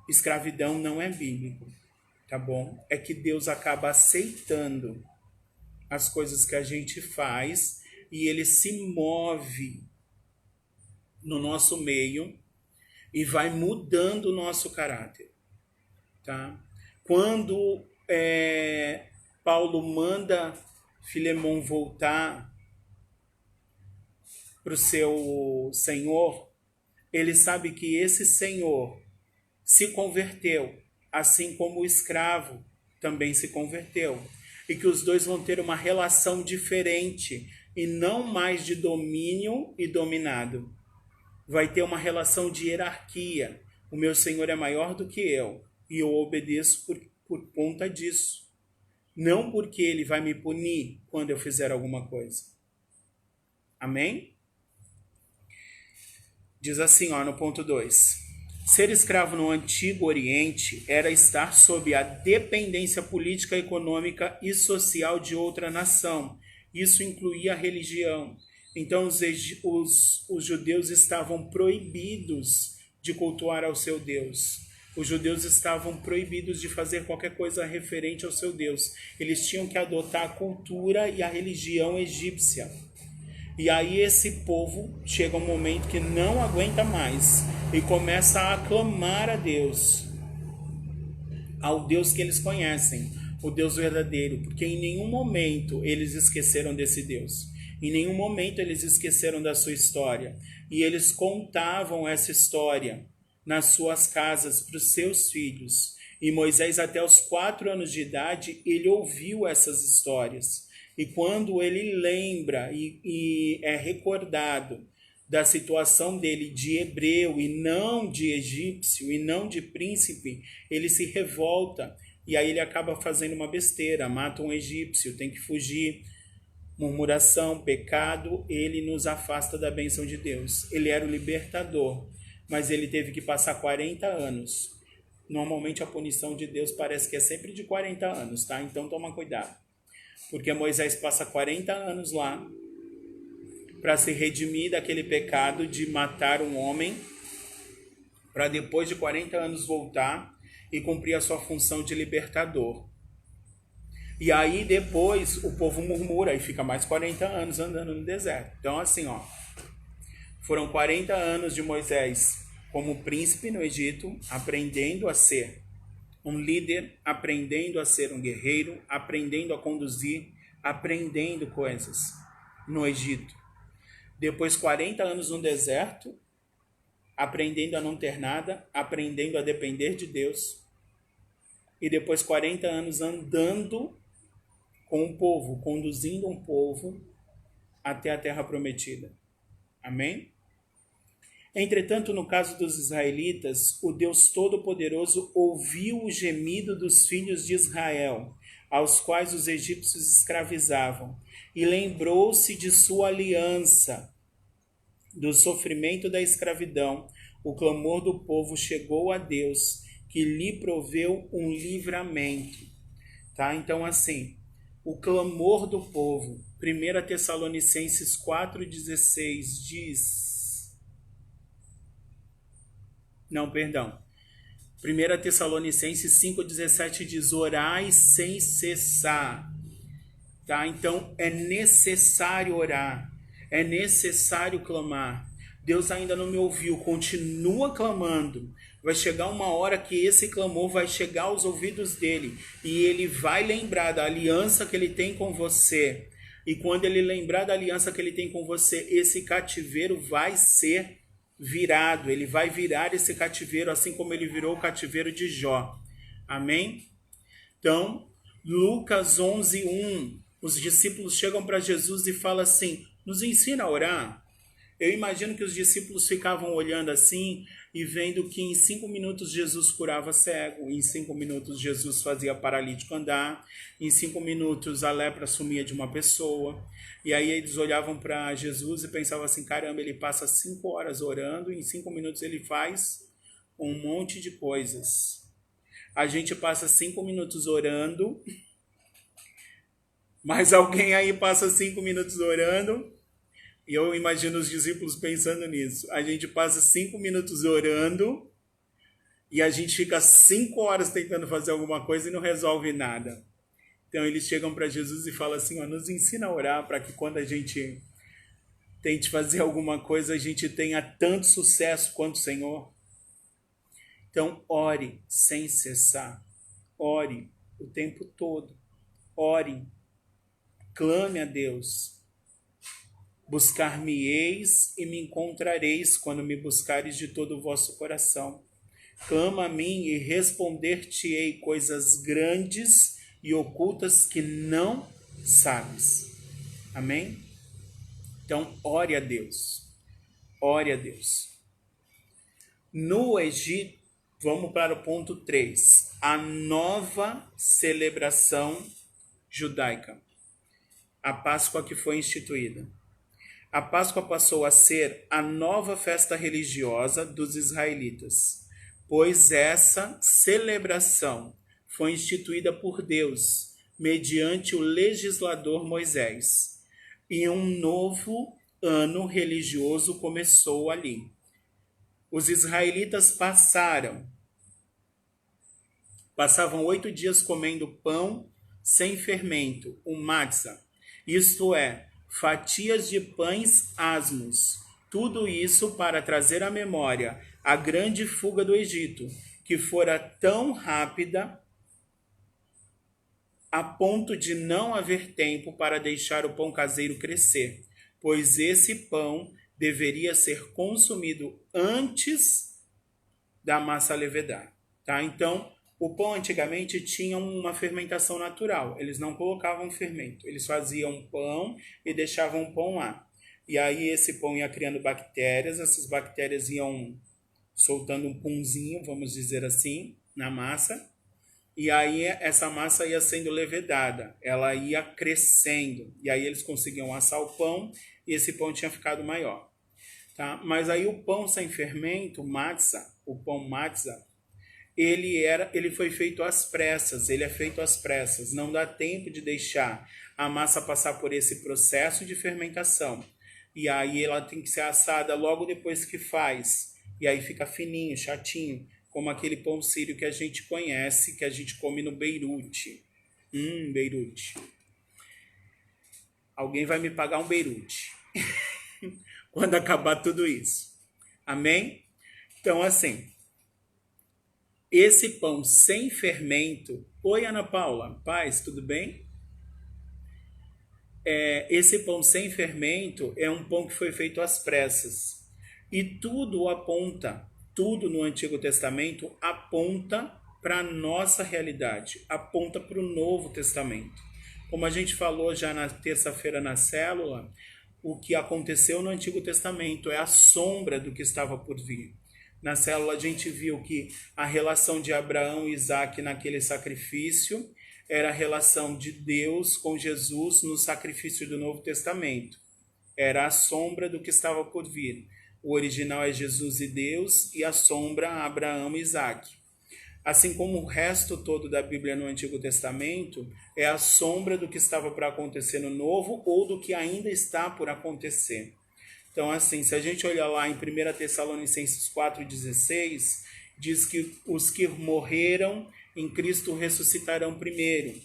escravidão não é bíblico, tá bom? É que Deus acaba aceitando as coisas que a gente faz e ele se move no nosso meio e vai mudando o nosso caráter, tá? Quando Paulo manda Filemon voltar para o seu senhor, ele sabe que esse senhor se converteu, assim como o escravo também se converteu, e que os dois vão ter uma relação diferente e não mais de domínio e dominado. Vai ter uma relação de hierarquia. O meu senhor é maior do que eu e eu obedeço por conta disso. Não porque ele vai me punir quando eu fizer alguma coisa. Amém? Diz assim, ó, no ponto 2. Ser escravo no Antigo Oriente era estar sob a dependência política, econômica e social de outra nação. Isso incluía a religião. Então os judeus estavam proibidos de cultuar ao seu Deus. Os judeus estavam proibidos de fazer qualquer coisa referente ao seu Deus. Eles tinham que adotar a cultura e a religião egípcia. E aí esse povo chega um momento que não aguenta mais e começa a aclamar a Deus, ao Deus que eles conhecem, o Deus verdadeiro, porque em nenhum momento eles esqueceram desse Deus, em nenhum momento eles esqueceram da sua história, e eles contavam essa história nas suas casas para os seus filhos. E Moisés, até os 4 anos de idade, ele ouviu essas histórias. E quando ele lembra e é recordado da situação dele de hebreu e não de egípcio e não de príncipe, ele se revolta e aí ele acaba fazendo uma besteira, mata um egípcio, tem que fugir. Murmuração, pecado, ele nos afasta da bênção de Deus. Ele era o libertador, mas ele teve que passar 40 anos. Normalmente a punição de Deus parece que é sempre de 40 anos, tá? Então toma cuidado. Porque Moisés passa 40 anos lá para se redimir daquele pecado de matar um homem, para depois de 40 anos voltar e cumprir a sua função de libertador. E aí depois o povo murmura e fica mais 40 anos andando no deserto. Então assim, ó, foram 40 anos de Moisés como príncipe no Egito, aprendendo a ser um líder, aprendendo a ser um guerreiro, aprendendo a conduzir, aprendendo coisas no Egito. Depois 40 anos no deserto, aprendendo a não ter nada, aprendendo a depender de Deus. E depois 40 anos andando com o povo, conduzindo um povo até a terra prometida. Amém? Entretanto, no caso dos israelitas, o Deus Todo-Poderoso ouviu o gemido dos filhos de Israel, aos quais os egípcios escravizavam, e lembrou-se de sua aliança, do sofrimento da escravidão, o clamor do povo chegou a Deus, que lhe proveu um livramento. Tá? Então, assim, o clamor do povo. 1 Tessalonicenses 4,16 diz... Não, perdão. 1 Tessalonicenses 5,17 diz: orai sem cessar. Tá? Então, é necessário orar. É necessário clamar. Deus ainda não me ouviu. Continua clamando. Vai chegar uma hora que esse clamor vai chegar aos ouvidos dele. E ele vai lembrar da aliança que ele tem com você. E quando ele lembrar da aliança que ele tem com você, esse cativeiro vai ser virado. Ele vai virar esse cativeiro, assim como ele virou o cativeiro de Jó. Amém? Então, Lucas 11:1. Os discípulos chegam para Jesus e falam assim: nos ensina a orar. Eu imagino que os discípulos ficavam olhando assim e vendo que em 5 minutos Jesus curava cego, em 5 minutos Jesus fazia paralítico andar, em 5 minutos a lepra sumia de uma pessoa. E aí eles olhavam para Jesus e pensavam assim: caramba, ele passa 5 horas orando e em 5 minutos ele faz um monte de coisas. A gente passa 5 minutos orando, mas alguém aí passa 5 minutos orando. E eu imagino os discípulos pensando nisso. A gente passa 5 minutos orando e a gente fica 5 horas tentando fazer alguma coisa e não resolve nada. Então eles chegam para Jesus e falam assim: nos ensina a orar para que quando a gente tente fazer alguma coisa, a gente tenha tanto sucesso quanto o Senhor. Então ore sem cessar. Ore o tempo todo. Ore. Clame a Deus. Buscar-me-eis e me encontrareis quando me buscares de todo o vosso coração. Clama a mim e responder-te-ei coisas grandes e ocultas que não sabes. Amém? Então, ore a Deus. Ore a Deus. No Egito, vamos para o ponto 3. A nova celebração judaica. A Páscoa que foi instituída. A Páscoa passou a ser a nova festa religiosa dos israelitas, pois essa celebração foi instituída por Deus, mediante o legislador Moisés, e um novo ano religioso começou ali. Os israelitas passavam 8 dias comendo pão sem fermento, o matzah, isto é, fatias de pães asmos. Tudo isso para trazer à memória a grande fuga do Egito, que fora tão rápida a ponto de não haver tempo para deixar o pão caseiro crescer, pois esse pão deveria ser consumido antes da massa levedar. Tá? Então, o pão antigamente tinha uma fermentação natural. Eles não colocavam fermento. Eles faziam pão e deixavam o pão lá. E aí esse pão ia criando bactérias. Essas bactérias iam soltando um punzinho, vamos dizer assim, na massa. E aí essa massa ia sendo levedada. Ela ia crescendo. E aí eles conseguiam assar o pão e esse pão tinha ficado maior. Tá? Mas aí o pão sem fermento, o pão matzah, ele foi feito às pressas, ele é feito às pressas, não dá tempo de deixar a massa passar por esse processo de fermentação. E aí ela tem que ser assada logo depois que faz, e aí fica fininho, chatinho, como aquele pão sírio que a gente conhece, que a gente come no Beirute. Beirute. Alguém vai me pagar um Beirute quando acabar tudo isso. Amém? Então, assim, esse pão sem fermento... Oi, Ana Paula. Paz, tudo bem? Esse pão sem fermento é um pão que foi feito às pressas. E tudo no Antigo Testamento aponta para a nossa realidade, aponta para o Novo Testamento. Como a gente falou já na terça-feira na célula, o que aconteceu no Antigo Testamento é a sombra do que estava por vir. Na célula a gente viu que a relação de Abraão e Isaac naquele sacrifício era a relação de Deus com Jesus no sacrifício do Novo Testamento. Era a sombra do que estava por vir. O original é Jesus e Deus, e a sombra Abraão e Isaac. Assim como o resto todo da Bíblia no Antigo Testamento é a sombra do que estava para acontecer no Novo ou do que ainda está por acontecer. Então, assim, se a gente olhar lá em 1 Tessalonicenses 4,16, diz que os que morreram em Cristo ressuscitarão primeiro.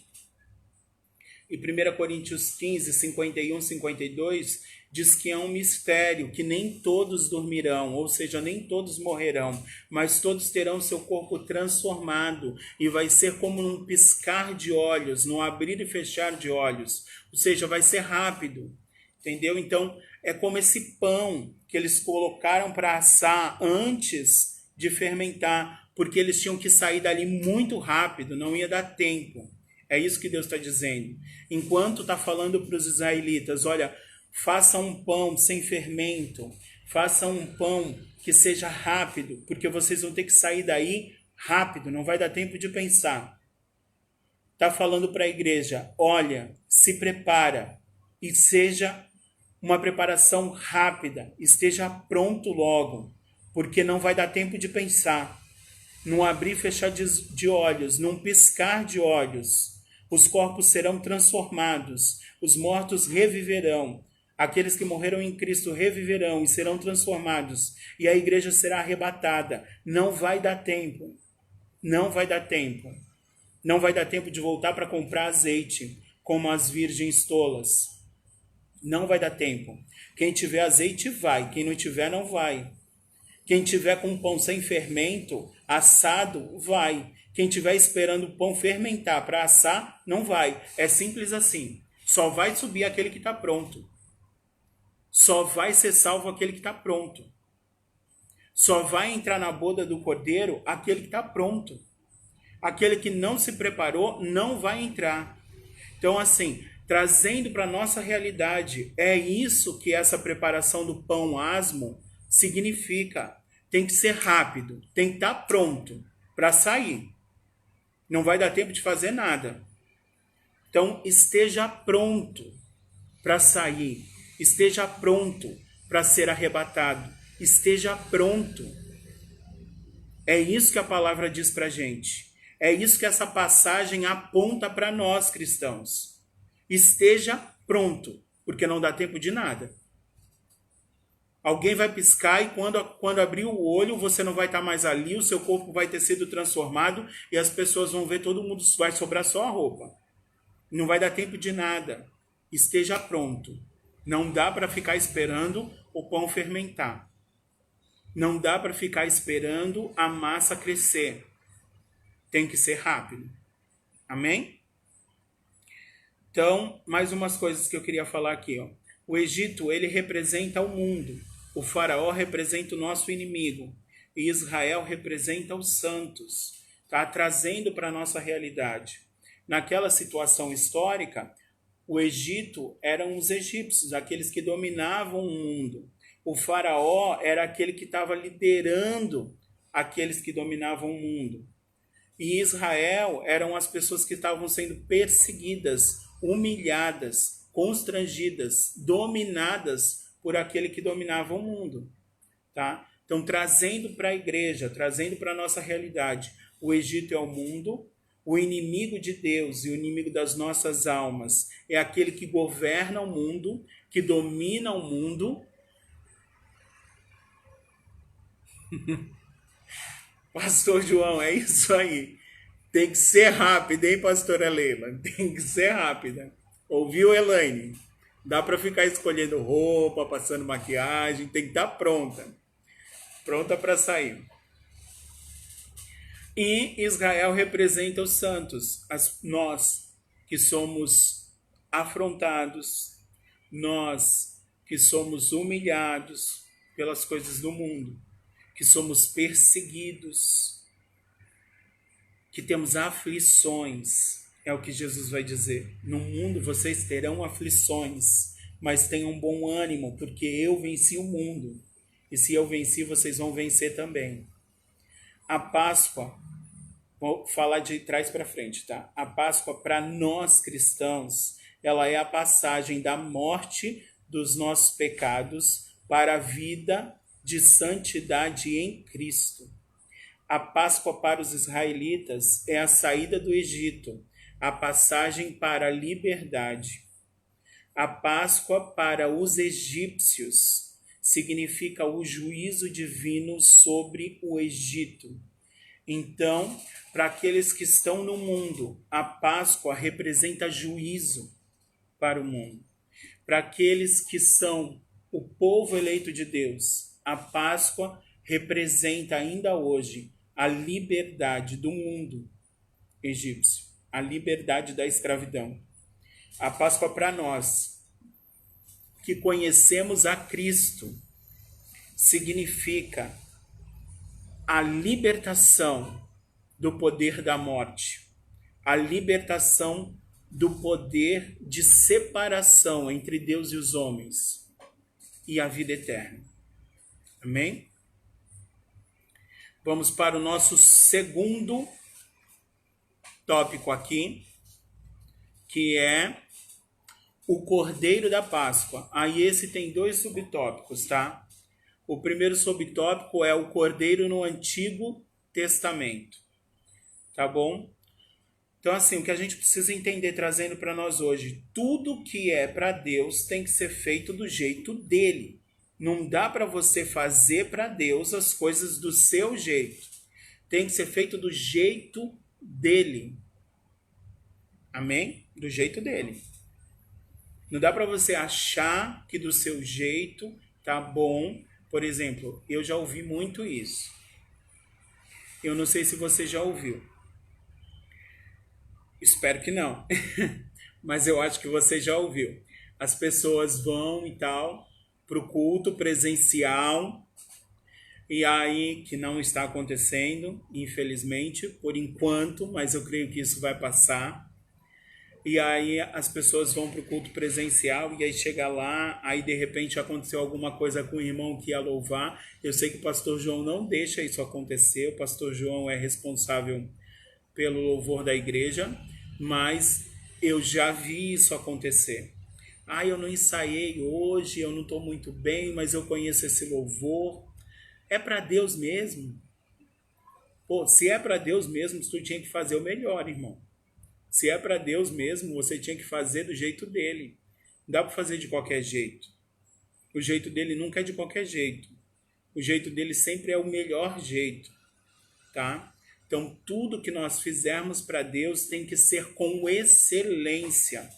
E 1 Coríntios 15, 51, 52, diz que é um mistério, que nem todos dormirão, ou seja, nem todos morrerão, mas todos terão seu corpo transformado, e vai ser como num piscar de olhos, num abrir e fechar de olhos, ou seja, vai ser rápido, entendeu? Então, é como esse pão que eles colocaram para assar antes de fermentar, porque eles tinham que sair dali muito rápido, não ia dar tempo. É isso que Deus está dizendo. Enquanto está falando para os israelitas, olha, faça um pão sem fermento, faça um pão que seja rápido, porque vocês vão ter que sair daí rápido, não vai dar tempo de pensar. Está falando para a igreja, olha, se prepara e seja uma preparação rápida, esteja pronto logo, porque não vai dar tempo de pensar. Num abrir e fechar de olhos, num piscar de olhos, os corpos serão transformados, os mortos reviverão, aqueles que morreram em Cristo reviverão e serão transformados, e a igreja será arrebatada. Não vai dar tempo, não vai dar tempo. Não vai dar tempo de voltar para comprar azeite, como as virgens tolas. Não vai dar tempo. Quem tiver azeite vai, quem não tiver não vai. Quem tiver com pão sem fermento, assado, vai. Quem tiver esperando o pão fermentar para assar, não vai. É simples assim. Só vai subir aquele que está pronto. Só vai ser salvo aquele que está pronto. Só vai entrar na boda do Cordeiro aquele que está pronto. Aquele que não se preparou não vai entrar. Então, assim, trazendo para a nossa realidade, é isso que essa preparação do pão asmo significa. Tem que ser rápido, tem que estar pronto para sair. Não vai dar tempo de fazer nada. Então, esteja pronto para sair. Esteja pronto para ser arrebatado. Esteja pronto. É isso que a palavra diz para a gente. É isso que essa passagem aponta para nós, cristãos. Esteja pronto, porque não dá tempo de nada. Alguém vai piscar e quando abrir o olho, você não vai estar mais ali, o seu corpo vai ter sido transformado e as pessoas vão ver, todo mundo vai sobrar só a roupa. Não vai dar tempo de nada. Esteja pronto. Não dá para ficar esperando o pão fermentar. Não dá para ficar esperando a massa crescer. Tem que ser rápido. Amém? Então, mais umas coisas que eu queria falar aqui, ó. O Egito, ele representa o mundo. O faraó representa o nosso inimigo. E Israel representa os santos. Tá? Trazendo para a nossa realidade. Naquela situação histórica, o Egito eram os egípcios, aqueles que dominavam o mundo. O faraó era aquele que estava liderando aqueles que dominavam o mundo. E Israel eram as pessoas que estavam sendo perseguidas, humilhadas, constrangidas, dominadas por aquele que dominava o mundo. Tá? Então, trazendo para a igreja, trazendo para a nossa realidade, o Egito é o mundo, o inimigo de Deus e o inimigo das nossas almas é aquele que governa o mundo, que domina o mundo. Pastor João, é isso aí. Tem que ser rápido, hein, pastora Leila? Tem que ser rápida. Ouviu, Elaine? Dá para ficar escolhendo roupa, passando maquiagem, tem que estar pronta. Pronta para sair. E Israel representa os santos, nós que somos afrontados, nós que somos humilhados pelas coisas do mundo, que somos perseguidos, que temos aflições, é o que Jesus vai dizer. No mundo vocês terão aflições, mas tenham bom ânimo, porque eu venci o mundo. E se eu venci, vocês vão vencer também. A Páscoa, vou falar de trás para frente, tá? A Páscoa, para nós cristãos, ela é a passagem da morte dos nossos pecados para a vida de santidade em Cristo. A Páscoa para os israelitas é a saída do Egito, a passagem para a liberdade. A Páscoa para os egípcios significa o juízo divino sobre o Egito. Então, para aqueles que estão no mundo, a Páscoa representa juízo para o mundo. Para aqueles que são o povo eleito de Deus, a Páscoa representa ainda hoje a liberdade do mundo egípcio, a liberdade da escravidão. A Páscoa para nós, que conhecemos a Cristo, significa a libertação do poder da morte, a libertação do poder de separação entre Deus e os homens e a vida eterna. Amém? Vamos para o nosso segundo tópico aqui, que é o Cordeiro da Páscoa. Aí esse tem 2 subtópicos, tá? O primeiro subtópico é o Cordeiro no Antigo Testamento, tá bom? Então, assim, o que a gente precisa entender trazendo para nós hoje, tudo que é para Deus tem que ser feito do jeito dele. Não dá para você fazer para Deus as coisas do seu jeito. Tem que ser feito do jeito dele. Amém? Do jeito dele. Não dá para você achar que do seu jeito tá bom. Por exemplo, eu já ouvi muito isso. Eu não sei se você já ouviu. Espero que não. Mas eu acho que você já ouviu. As pessoas vão e tal para o culto presencial, e aí que não está acontecendo, infelizmente, por enquanto, mas eu creio que isso vai passar. E aí as pessoas vão para o culto presencial, e aí chega lá, aí de repente aconteceu alguma coisa com o irmão que ia louvar. Eu sei que o pastor João não deixa isso acontecer, o pastor João é responsável pelo louvor da igreja, mas eu já vi isso acontecer. Eu não ensaiei hoje, eu não estou muito bem, mas eu conheço esse louvor. É para Deus mesmo? Pô, se é para Deus mesmo, tu tinha que fazer o melhor, irmão. Se é para Deus mesmo, você tinha que fazer do jeito dele. Não dá para fazer de qualquer jeito. O jeito dele nunca é de qualquer jeito. O jeito dele sempre é o melhor jeito, tá? Então, tudo que nós fizermos para Deus tem que ser com excelência.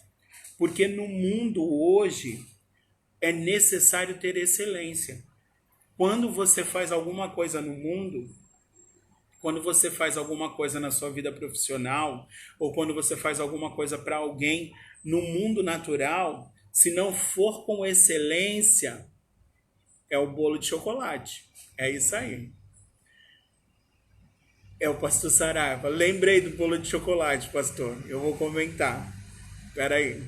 Porque no mundo hoje é necessário ter excelência. Quando você faz alguma coisa no mundo, quando você faz alguma coisa na sua vida profissional, ou quando você faz alguma coisa para alguém no mundo natural, se não for com excelência, é o bolo de chocolate. É isso aí. É o pastor Saraiva. Lembrei do bolo de chocolate, pastor. Eu vou comentar. Espera aí.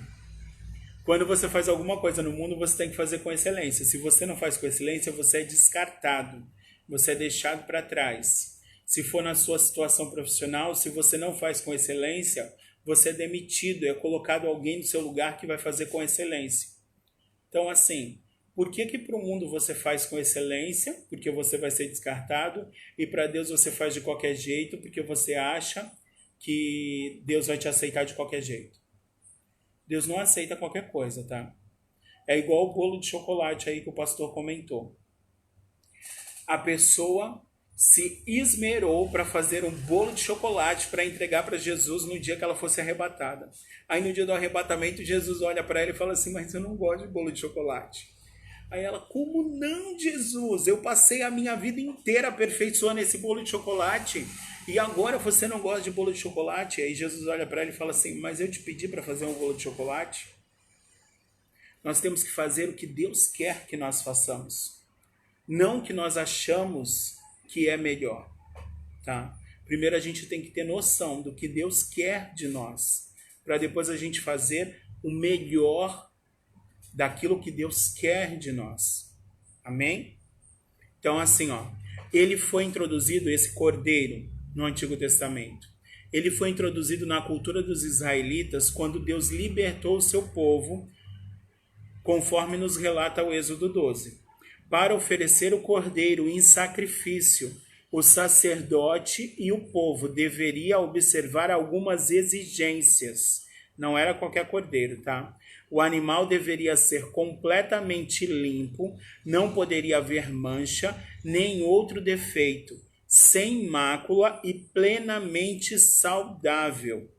Quando você faz alguma coisa no mundo, você tem que fazer com excelência. Se você não faz com excelência, você é descartado. Você é deixado para trás. Se for na sua situação profissional, se você não faz com excelência, você é demitido. É colocado alguém no seu lugar que vai fazer com excelência. Então, assim, por que para o mundo você faz com excelência? Porque você vai ser descartado. E para Deus você faz de qualquer jeito, porque você acha que Deus vai te aceitar de qualquer jeito. Deus não aceita qualquer coisa, tá? É igual o bolo de chocolate aí que o pastor comentou. A pessoa se esmerou para fazer um bolo de chocolate para entregar para Jesus no dia que ela fosse arrebatada. Aí no dia do arrebatamento, Jesus olha para ela e fala assim, mas eu não gosto de bolo de chocolate. Aí ela, como não, Jesus? Eu passei a minha vida inteira aperfeiçoando esse bolo de chocolate e agora você não gosta de bolo de chocolate? Aí Jesus olha para ela e fala assim, mas eu te pedi para fazer um bolo de chocolate? Nós temos que fazer o que Deus quer que nós façamos, não o que nós achamos que é melhor, tá? Primeiro a gente tem que ter noção do que Deus quer de nós, para depois a gente fazer o melhor daquilo que Deus quer de nós. Amém? Então, assim, ele foi introduzido, esse cordeiro, no Antigo Testamento. Ele foi introduzido na cultura dos israelitas quando Deus libertou o seu povo conforme nos relata o Êxodo 12. Para oferecer o cordeiro em sacrifício, o sacerdote e o povo deveriam observar algumas exigências. Não era qualquer cordeiro, tá? O animal deveria ser completamente limpo, não poderia haver mancha, nem outro defeito, sem mácula e plenamente saudável.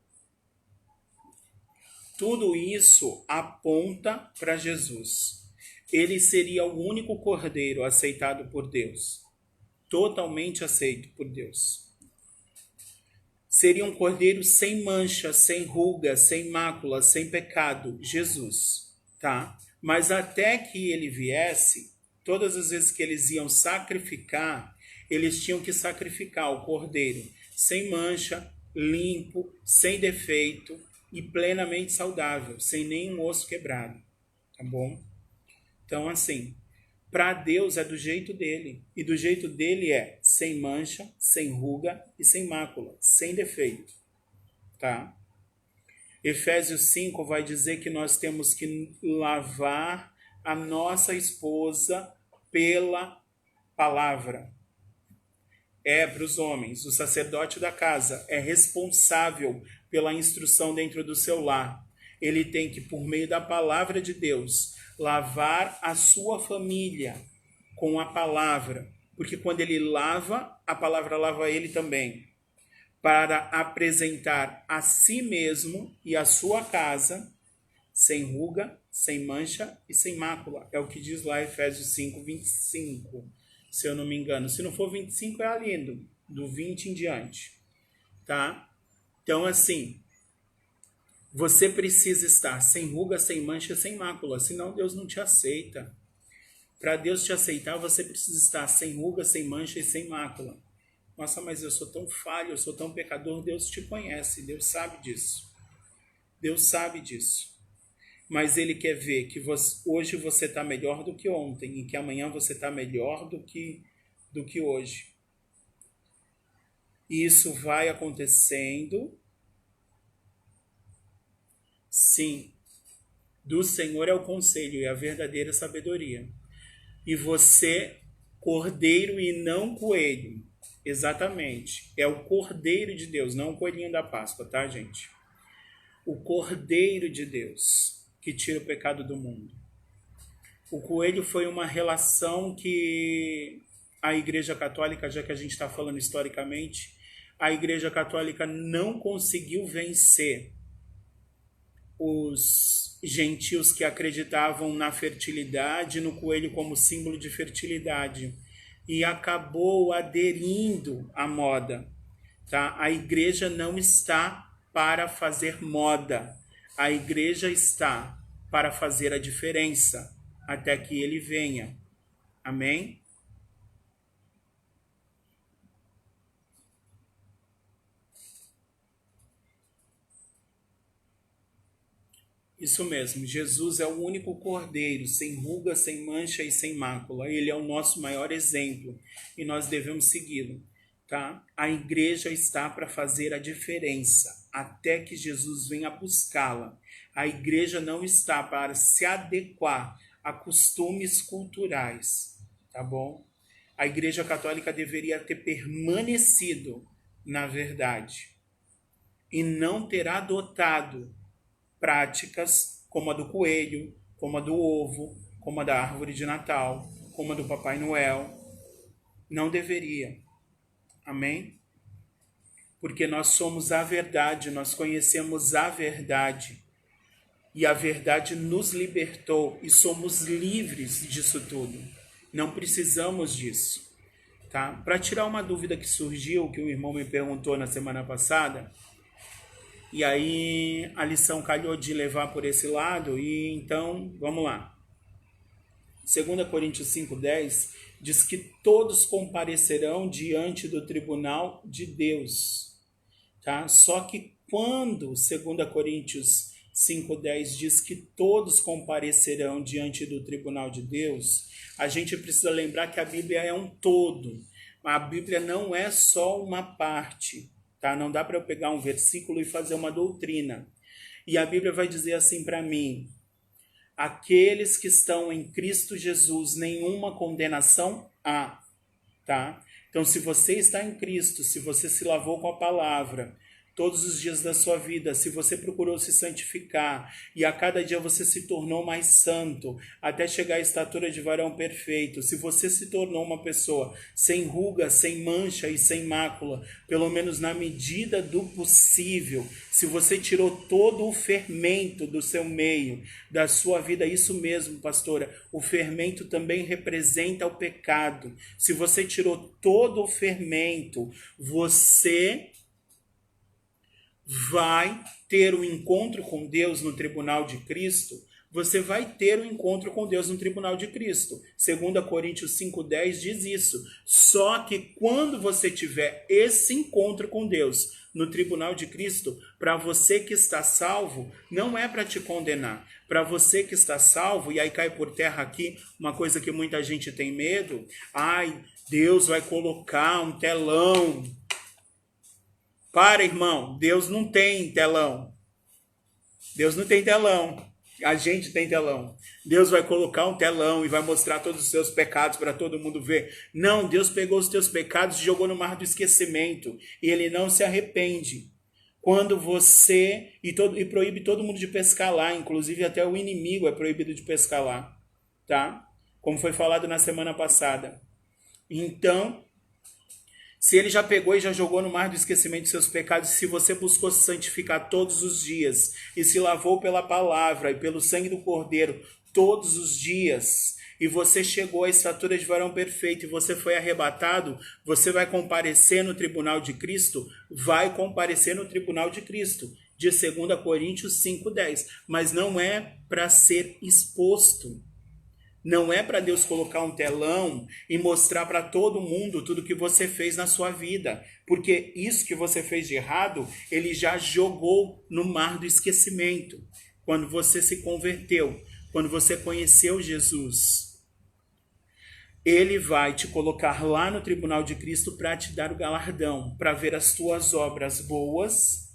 Tudo isso aponta para Jesus. Ele seria o único cordeiro aceitado por Deus. Totalmente aceito por Deus. Seria um cordeiro sem mancha, sem ruga, sem mácula, sem pecado. Jesus, tá? Mas até que ele viesse, todas as vezes que eles iam sacrificar, eles tinham que sacrificar o cordeiro sem mancha, limpo, sem defeito e plenamente saudável, sem nenhum osso quebrado, tá bom? Então, assim, para Deus é do jeito dele. E do jeito dele é sem mancha, sem ruga e sem mácula, sem defeito. Tá? Efésios 5 vai dizer que nós temos que lavar a nossa esposa pela palavra. É para os homens. O sacerdote da casa é responsável pela instrução dentro do seu lar. Ele tem que, por meio da palavra de Deus, lavar a sua família com a palavra, porque quando ele lava, a palavra lava ele também, para apresentar a si mesmo e a sua casa sem ruga, sem mancha e sem mácula. É o que diz lá Efésios 5, 25, se eu não me engano. Se não for 25, é ali, do 20 em diante. Tá? Então, assim, você precisa estar sem ruga, sem mancha, sem mácula, senão Deus não te aceita. Para Deus te aceitar, você precisa estar sem ruga, sem mancha e sem mácula. Nossa, mas eu sou tão falho, eu sou tão pecador. Deus te conhece, Deus sabe disso. Deus sabe disso. Mas Ele quer ver que hoje você está melhor do que ontem e que amanhã você está melhor do que hoje. E isso vai acontecendo. Sim, do Senhor é o conselho e a verdadeira sabedoria. E você, cordeiro e não coelho. Exatamente. É o cordeiro de Deus, não o coelhinho da Páscoa, tá, gente? O cordeiro de Deus que tira o pecado do mundo. O coelho foi uma relação que a Igreja Católica, já que a gente está falando historicamente, a Igreja Católica não conseguiu vencer os gentios que acreditavam na fertilidade, no coelho como símbolo de fertilidade, e acabou aderindo à moda. Tá? A igreja não está para fazer moda, a igreja está para fazer a diferença, até que ele venha. Amém? Isso mesmo, Jesus é o único cordeiro, sem ruga, sem mancha e sem mácula. Ele é o nosso maior exemplo e nós devemos segui-lo. Tá? A igreja está para fazer a diferença, até que Jesus venha buscá-la. A igreja não está para se adequar a costumes culturais, tá bom? A Igreja Católica deveria ter permanecido na verdade e não ter adotado práticas como a do coelho, como a do ovo, como a da árvore de Natal, como a do Papai Noel. Não deveria. Amém? Porque nós somos a verdade, nós conhecemos a verdade. E a verdade nos libertou e somos livres disso tudo. Não precisamos disso. Tá? Para tirar uma dúvida que surgiu, que o irmão me perguntou na semana passada, e aí a lição calhou de levar por esse lado, e então, vamos lá. 2 Coríntios 5,10 diz que todos comparecerão diante do tribunal de Deus. Tá? Só que quando 2 Coríntios 5,10 diz que todos comparecerão diante do tribunal de Deus, a gente precisa lembrar que a Bíblia é um todo. A Bíblia não é só uma parte. Tá? Não dá para eu pegar um versículo e fazer uma doutrina. E a Bíblia vai dizer assim para mim: aqueles que estão em Cristo Jesus, nenhuma condenação há, tá? Então, se você está em Cristo, se você se lavou com a palavra todos os dias da sua vida, se você procurou se santificar e a cada dia você se tornou mais santo, até chegar à estatura de varão perfeito, se você se tornou uma pessoa sem ruga, sem mancha e sem mácula, pelo menos na medida do possível, se você tirou todo o fermento do seu meio, da sua vida, isso mesmo, pastora, o fermento também representa o pecado. Se você tirou todo o fermento, você vai ter um encontro com Deus no tribunal de Cristo, você vai ter um encontro com Deus no tribunal de Cristo. 2 Coríntios 5,10 diz isso. Só que quando você tiver esse encontro com Deus no tribunal de Cristo, para você que está salvo, não é para te condenar. Para você que está salvo, e aí cai por terra aqui uma coisa que muita gente tem medo, ai, Deus vai colocar um telão. Para, irmão, Deus não tem telão. Deus não tem telão. A gente tem telão. Deus vai colocar um telão e vai mostrar todos os seus pecados para todo mundo ver. Não, Deus pegou os teus pecados e jogou no mar do esquecimento. E ele não se arrepende. Quando você... E proíbe todo mundo de pescar lá. Inclusive até o inimigo é proibido de pescar lá. Tá? Como foi falado na semana passada. Então... Se ele já pegou e já jogou no mar do esquecimento de seus pecados, se você buscou se santificar todos os dias e se lavou pela palavra e pelo sangue do Cordeiro todos os dias, e você chegou à estatura de varão perfeito e você foi arrebatado, você vai comparecer no tribunal de Cristo? Vai comparecer no tribunal de Cristo, de 2 Coríntios 5,10. Mas não é para ser exposto. Não é para Deus colocar um telão e mostrar para todo mundo tudo que você fez na sua vida. Porque isso que você fez de errado, ele já jogou no mar do esquecimento. Quando você se converteu, quando você conheceu Jesus, ele vai te colocar lá no tribunal de Cristo para te dar o galardão, para ver as tuas obras boas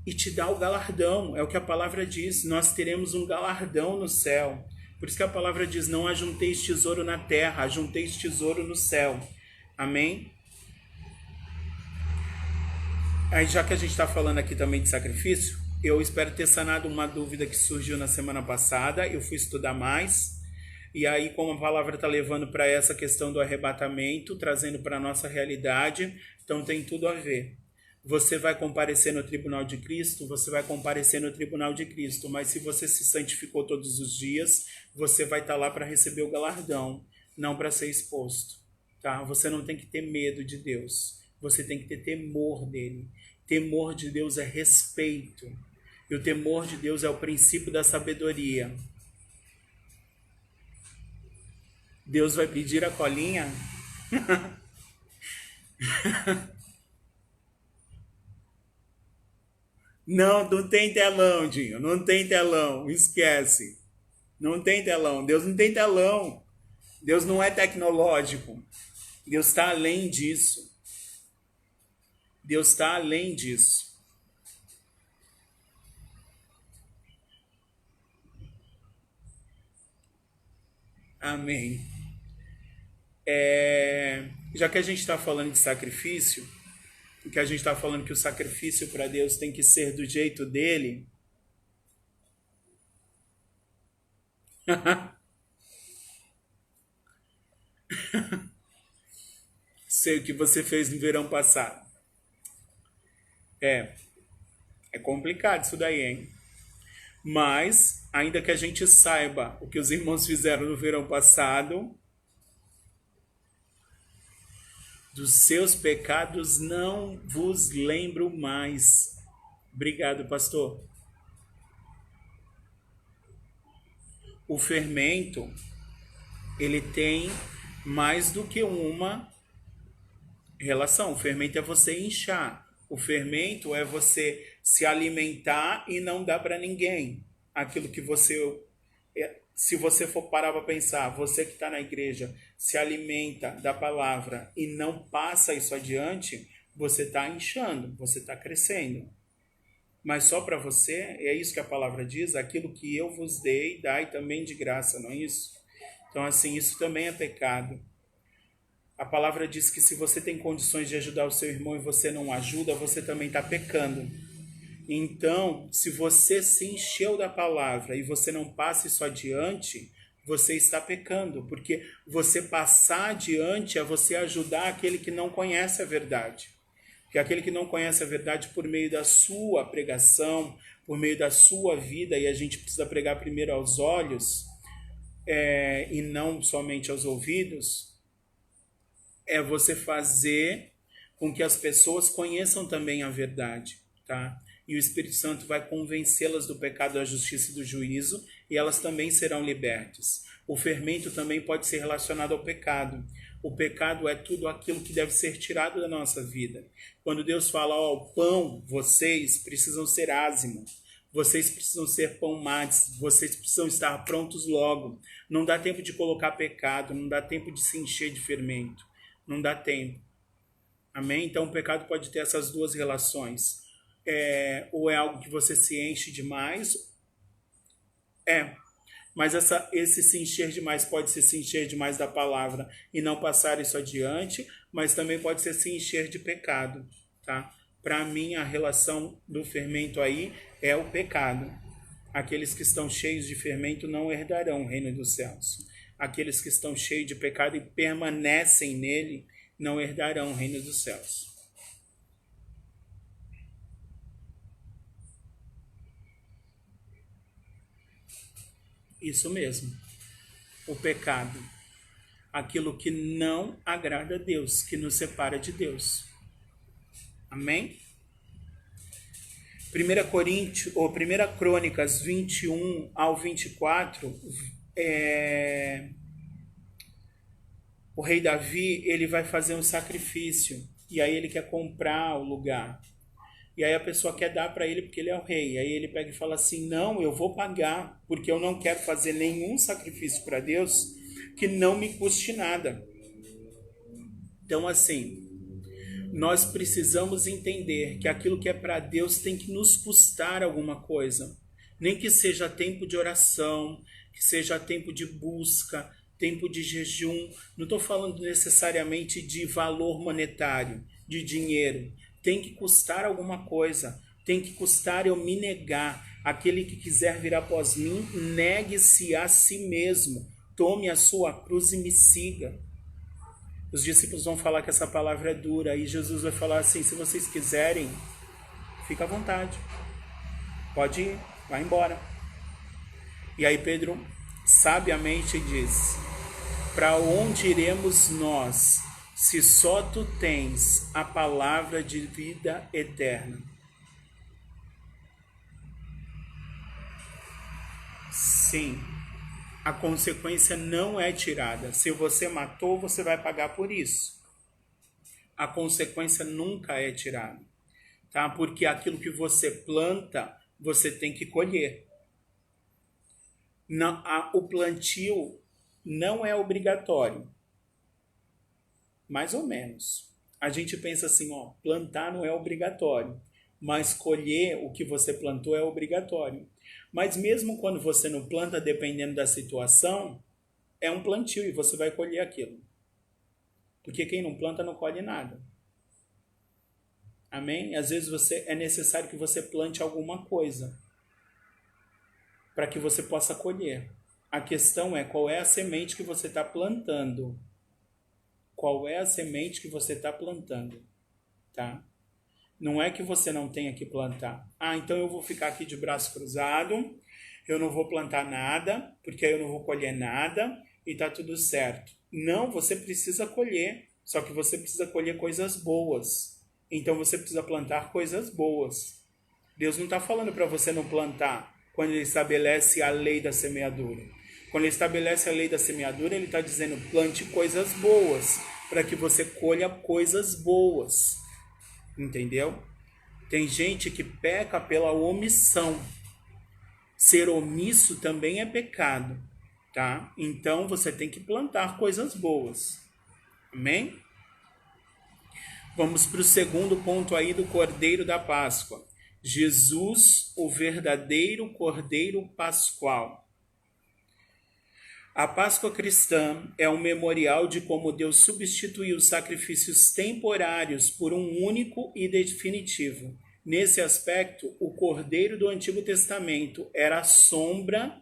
e te dar o galardão. É o que a palavra diz, nós teremos um galardão no céu. Por isso que a palavra diz, não ajunteis tesouro na terra, ajunteis tesouro no céu. Amém? Aí já que a gente está falando aqui também de sacrifício, eu espero ter sanado uma dúvida que surgiu na semana passada. Eu fui estudar mais. E aí, como a palavra está levando para essa questão do arrebatamento, trazendo para a nossa realidade, então tem tudo a ver. Você vai comparecer no tribunal de Cristo, você vai comparecer no tribunal de Cristo, mas se você se santificou todos os dias, você vai estar lá para receber o galardão, não para ser exposto, tá? Você não tem que ter medo de Deus, você tem que ter temor dele. Temor de Deus é respeito, e o temor de Deus é o princípio da sabedoria. Deus vai pedir a colinha? Não, não tem telão, Dinho. Não tem telão. Esquece. Não tem telão. Deus não tem telão. Deus não é tecnológico. Deus está além disso. Deus está além disso. Amém. Já que a gente está falando de sacrifício, que a gente está falando que o sacrifício para Deus tem que ser do jeito dele. Sei o que você fez no verão passado. É complicado isso daí, hein? Mas, ainda que a gente saiba o que os irmãos fizeram no verão passado, dos seus pecados não vos lembro mais. Obrigado, pastor. O fermento, ele tem mais do que uma relação. O fermento é você inchar. O fermento é você se alimentar e não dar para ninguém. Aquilo que você... Se você for parar para pensar, você que está na igreja se alimenta da palavra e não passa isso adiante, você está inchando, você está crescendo. mas só para você, é isso que a palavra diz, aquilo que eu vos dei, dai também de graça, não é isso? Então, assim, isso também é pecado. A palavra diz que se você tem condições de ajudar o seu irmão e você não ajuda, você também está pecando. Então, se você se encheu da palavra e você não passa isso adiante, você está pecando, porque você passar adiante é você ajudar aquele que não conhece a verdade. Porque aquele que não conhece a verdade, por meio da sua pregação, por meio da sua vida, e a gente precisa pregar primeiro aos olhos, e não somente aos ouvidos, é você fazer com que as pessoas conheçam também a verdade, tá? E o Espírito Santo vai convencê-las do pecado, da justiça e do juízo, e elas também serão libertas. O fermento também pode ser relacionado ao pecado. O pecado é tudo aquilo que deve ser tirado da nossa vida. Quando Deus fala, ó, pão, vocês precisam ser ázimo, vocês precisam ser pão mates, vocês precisam estar prontos logo. Não dá tempo de colocar pecado, não dá tempo de se encher de fermento, não dá tempo. Amém? Então o pecado pode ter essas duas relações. Ou é algo que você se enche demais, mas esse se encher demais pode ser se encher demais da palavra e não passar isso adiante, mas também pode ser se encher de pecado, tá? Para mim, a relação do fermento aí é o pecado. Aqueles que estão cheios de fermento não herdarão o reino dos céus. Aqueles que estão cheios de pecado e permanecem nele não herdarão o reino dos céus. Isso mesmo. O pecado. Aquilo que não agrada a Deus, que nos separa de Deus. Amém? 1 Crônicas 21 ao 24, o rei Davi, ele vai fazer um sacrifício, e aí ele quer comprar o lugar. E aí a pessoa quer dar para ele porque ele é o rei. Aí ele pega e fala assim, não, eu vou pagar, porque eu não quero fazer nenhum sacrifício para Deus que não me custe nada. Então, assim, nós precisamos entender que aquilo que é para Deus tem que nos custar alguma coisa. Nem que seja tempo de oração, que seja tempo de busca, tempo de jejum. Não estou falando necessariamente de valor monetário, de dinheiro. Tem que custar alguma coisa. Tem que custar eu me negar. Aquele que quiser vir após mim, negue-se a si mesmo. Tome a sua cruz e me siga. Os discípulos vão falar que essa palavra é dura. E Jesus vai falar assim, se vocês quiserem, fica à vontade. Pode ir, vai embora. E aí Pedro sabiamente diz, para onde iremos nós, se só tu tens a palavra de vida eterna? Sim, a consequência não é tirada. Se você matou, você vai pagar por isso. A consequência nunca é tirada, tá? Porque aquilo que você planta, você tem que colher. Não, o plantio não é obrigatório. Mais ou menos. A gente pensa assim, ó, plantar não é obrigatório, mas colher o que você plantou é obrigatório. Mas mesmo quando você não planta, dependendo da situação, é um plantio e você vai colher aquilo. Porque quem não planta não colhe nada. Amém? Às vezes é necessário que você plante alguma coisa para que você possa colher. A questão é qual é a semente que você está plantando. Qual é a semente que você está plantando, tá? Não é que você não tenha que plantar. Ah, então eu vou ficar aqui de braço cruzado, eu não vou plantar nada, porque aí eu não vou colher nada e tá tudo certo. Não, você precisa colher, só que você precisa colher coisas boas. Então você precisa plantar coisas boas. Deus não está falando para você não plantar quando Ele estabelece a lei da semeadura. Quando Ele estabelece a lei da semeadura, Ele está dizendo, plante coisas boas, para que você colha coisas boas. Entendeu? Tem gente que peca pela omissão. Ser omisso também é pecado, tá? Então você tem que plantar coisas boas. Amém? Vamos para o segundo ponto aí do Cordeiro da Páscoa. Jesus, o verdadeiro Cordeiro Pascual. A Páscoa cristã é um memorial de como Deus substituiu sacrifícios temporários por um único e definitivo. Nesse aspecto, o Cordeiro do Antigo Testamento era a sombra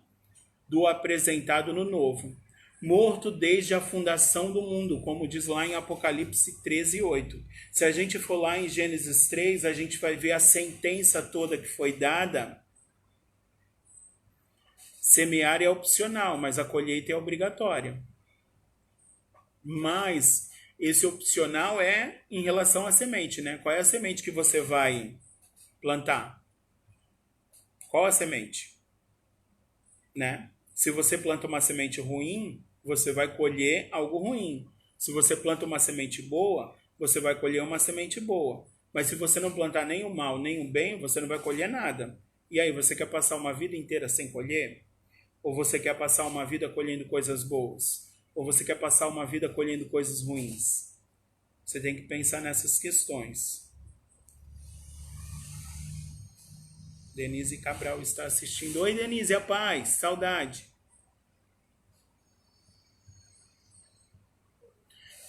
do apresentado no Novo, morto desde a fundação do mundo, como diz lá em Apocalipse 13:8. Se a gente for lá em Gênesis 3, a gente vai ver a sentença toda que foi dada. Semear é opcional, mas a colheita é obrigatória. Mas esse opcional é em relação à semente, né? Qual é a semente que você vai plantar? Qual a semente? Né? Se você planta uma semente ruim, você vai colher algo ruim. Se você planta uma semente boa, você vai colher uma semente boa. Mas se você não plantar nem o mal, nem o bem, você não vai colher nada. E aí, você quer passar uma vida inteira sem colher? Ou você quer passar uma vida colhendo coisas boas? Ou você quer passar uma vida colhendo coisas ruins? Você tem que pensar nessas questões. Denise Cabral está assistindo. Oi, Denise, a paz, saudade.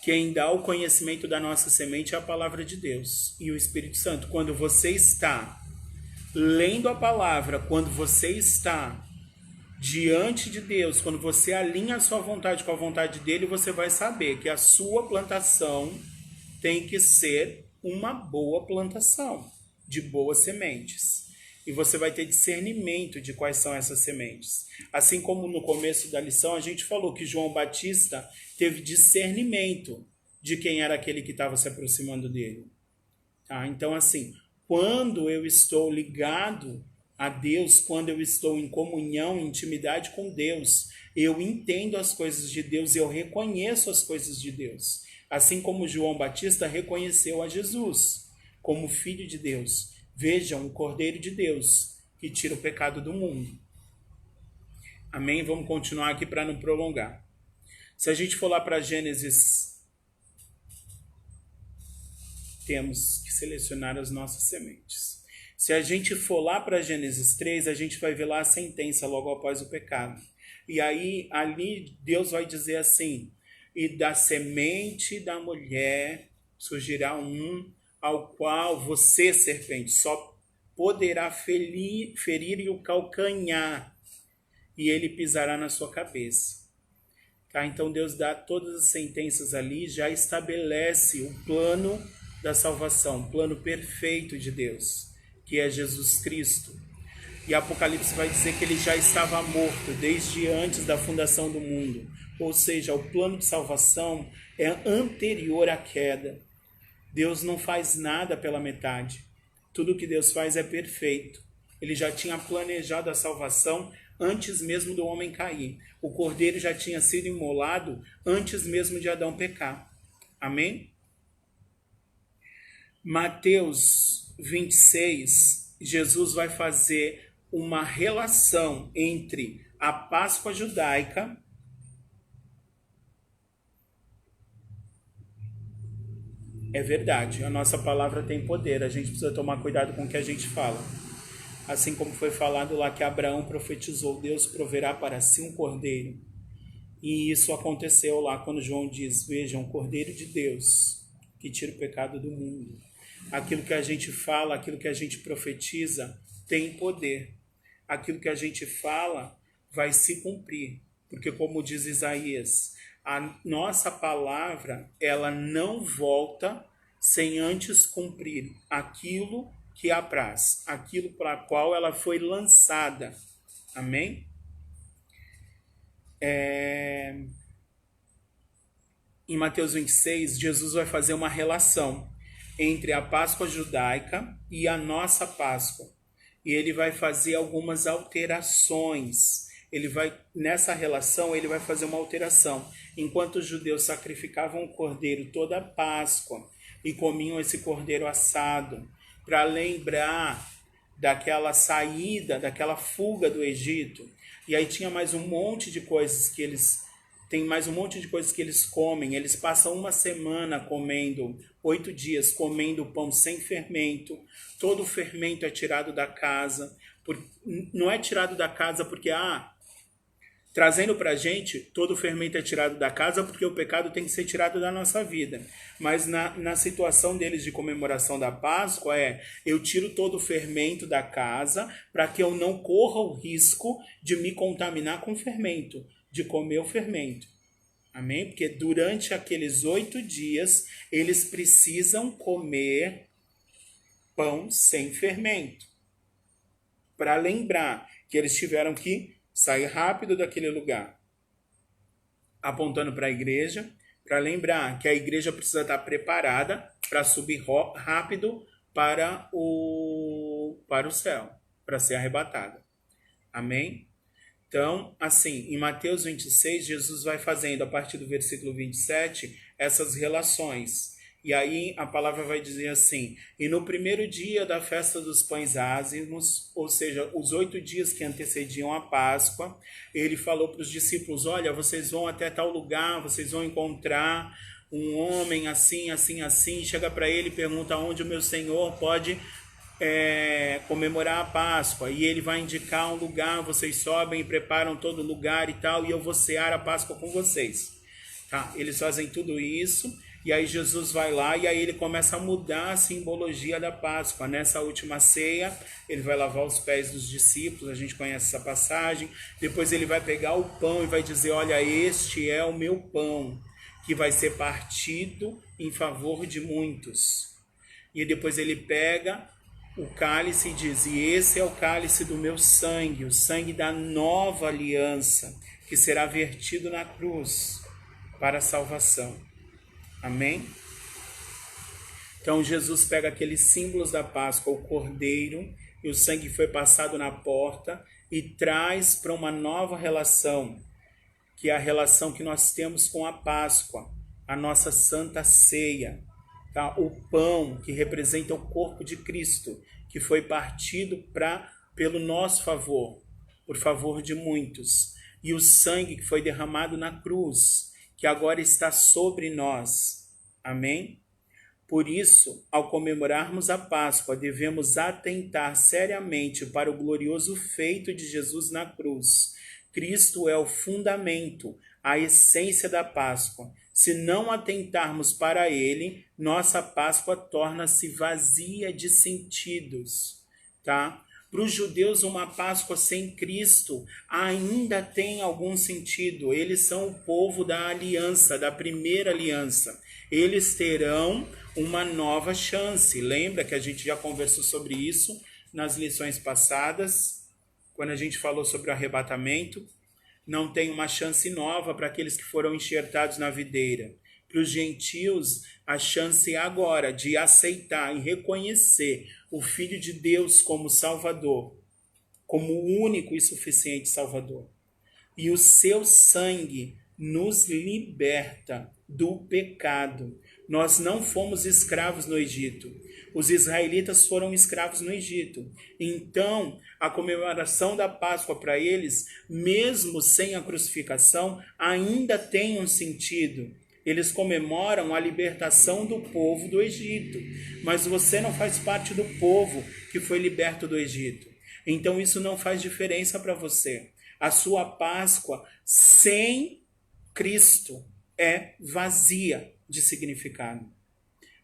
Quem dá o conhecimento da nossa semente é a palavra de Deus e o Espírito Santo. Quando você está lendo a palavra, quando você está diante de Deus, quando você alinha a sua vontade com a vontade dele, você vai saber que a sua plantação tem que ser uma boa plantação, de boas sementes. E você vai ter discernimento de quais são essas sementes. Assim como no começo da lição a gente falou que João Batista teve discernimento de quem era aquele que estava se aproximando dele. Tá? Então, assim, quando eu estou ligado a Deus, quando eu estou em comunhão, em intimidade com Deus, eu entendo as coisas de Deus, eu reconheço as coisas de Deus. Assim como João Batista reconheceu a Jesus como Filho de Deus. Vejam, o Cordeiro de Deus que tira o pecado do mundo. Amém? Vamos continuar aqui para não prolongar. Se a gente for lá para Gênesis, temos que selecionar as nossas sementes. Se a gente for lá para Gênesis 3, a gente vai ver lá a sentença logo após o pecado. E aí, ali, Deus vai dizer assim: e da semente da mulher surgirá um ao qual você, serpente, só poderá ferir o calcanhar, e ele pisará na sua cabeça. Tá? Então Deus dá todas as sentenças ali, já estabelece o plano da salvação, o plano perfeito de Deus, que é Jesus Cristo. E Apocalipse vai dizer que ele já estava morto desde antes da fundação do mundo. Ou seja, o plano de salvação é anterior à queda. Deus não faz nada pela metade. Tudo que Deus faz é perfeito. Ele já tinha planejado a salvação antes mesmo do homem cair. O cordeiro já tinha sido imolado antes mesmo de Adão pecar. Amém? Mateus 26, Jesus vai fazer uma relação entre a Páscoa judaica É verdade, a nossa palavra tem poder, a gente precisa tomar cuidado com o que a gente fala. Assim como foi falado lá que Abraão profetizou, Deus proverá para si um cordeiro. E isso aconteceu lá quando João diz: vejam, um cordeiro de Deus que tira o pecado do mundo. Aquilo que a gente fala, aquilo que a gente profetiza tem poder. Aquilo que a gente fala vai se cumprir. Porque como diz Isaías, a nossa palavra, ela não volta sem antes cumprir aquilo que apraz, aquilo para a qual ela foi lançada. Amém? Em Mateus 26, Jesus vai fazer uma relação entre a Páscoa judaica e a nossa Páscoa. E ele vai fazer algumas alterações. Nessa relação, ele vai fazer uma alteração. Enquanto os judeus sacrificavam o cordeiro toda a Páscoa e comiam esse cordeiro assado para lembrar daquela saída, daquela fuga do Egito. E aí tinha mais um monte de coisas que eles comem. Eles passam uma semana comendo 8 dias comendo pão sem fermento. Todo o fermento é tirado da casa. Não é tirado da casa porque, trazendo para a gente, todo o fermento é tirado da casa porque o pecado tem que ser tirado da nossa vida. Mas na situação deles de comemoração da Páscoa eu tiro todo o fermento da casa para que eu não corra o risco de me contaminar com o fermento, de comer o fermento. Amém? Porque durante aqueles 8 dias, eles precisam comer pão sem fermento. Para lembrar que eles tiveram que sair rápido daquele lugar, apontando para a igreja, para lembrar que a igreja precisa estar preparada para subir rápido para o céu, para ser arrebatada. Amém? Então, assim, em Mateus 26, Jesus vai fazendo, a partir do versículo 27, essas relações. E aí a palavra vai dizer assim: e no primeiro dia da festa dos pães ázimos, ou seja, os 8 dias que antecediam a Páscoa, ele falou para os discípulos: olha, vocês vão até tal lugar, vocês vão encontrar um homem assim, assim, assim. Chega para ele e pergunta onde o meu Senhor pode comemorar a Páscoa, e ele vai indicar um lugar, vocês sobem e preparam todo lugar e tal, e eu vou cear a Páscoa com vocês. Tá? Eles fazem tudo isso, e aí Jesus vai lá, e aí ele começa a mudar a simbologia da Páscoa. Nessa última ceia, ele vai lavar os pés dos discípulos, a gente conhece essa passagem. Depois ele vai pegar o pão e vai dizer: olha, este é o meu pão, que vai ser partido em favor de muitos. E depois ele pega o cálice e diz: e esse é o cálice do meu sangue, o sangue da nova aliança, que será vertido na cruz para a salvação. Amém? Então Jesus pega aqueles símbolos da Páscoa, o cordeiro, e o sangue foi passado na porta, e traz para uma nova relação, que é a relação que nós temos com a Páscoa, a nossa santa ceia. Tá? O pão, que representa o corpo de Cristo, que foi partido pelo nosso favor, por favor de muitos. E o sangue que foi derramado na cruz, que agora está sobre nós. Amém? Por isso, ao comemorarmos a Páscoa, devemos atentar seriamente para o glorioso feito de Jesus na cruz. Cristo é o fundamento, a essência da Páscoa. Se não atentarmos para ele, nossa Páscoa torna-se vazia de sentidos, tá? Para os judeus, uma Páscoa sem Cristo ainda tem algum sentido. Eles são o povo da aliança, da primeira aliança. Eles terão uma nova chance. Lembra que a gente já conversou sobre isso nas lições passadas, quando a gente falou sobre o arrebatamento? Não tem uma chance nova para aqueles que foram enxertados na videira. Para os gentios, a chance é agora de aceitar e reconhecer o Filho de Deus como Salvador, como o único e suficiente Salvador. E o seu sangue nos liberta do pecado. Nós não fomos escravos no Egito. Os israelitas foram escravos no Egito. Então, a comemoração da Páscoa para eles, mesmo sem a crucificação, ainda tem um sentido. Eles comemoram a libertação do povo do Egito. Mas você não faz parte do povo que foi liberto do Egito. Então isso não faz diferença para você. A sua Páscoa sem Cristo é vazia de significado.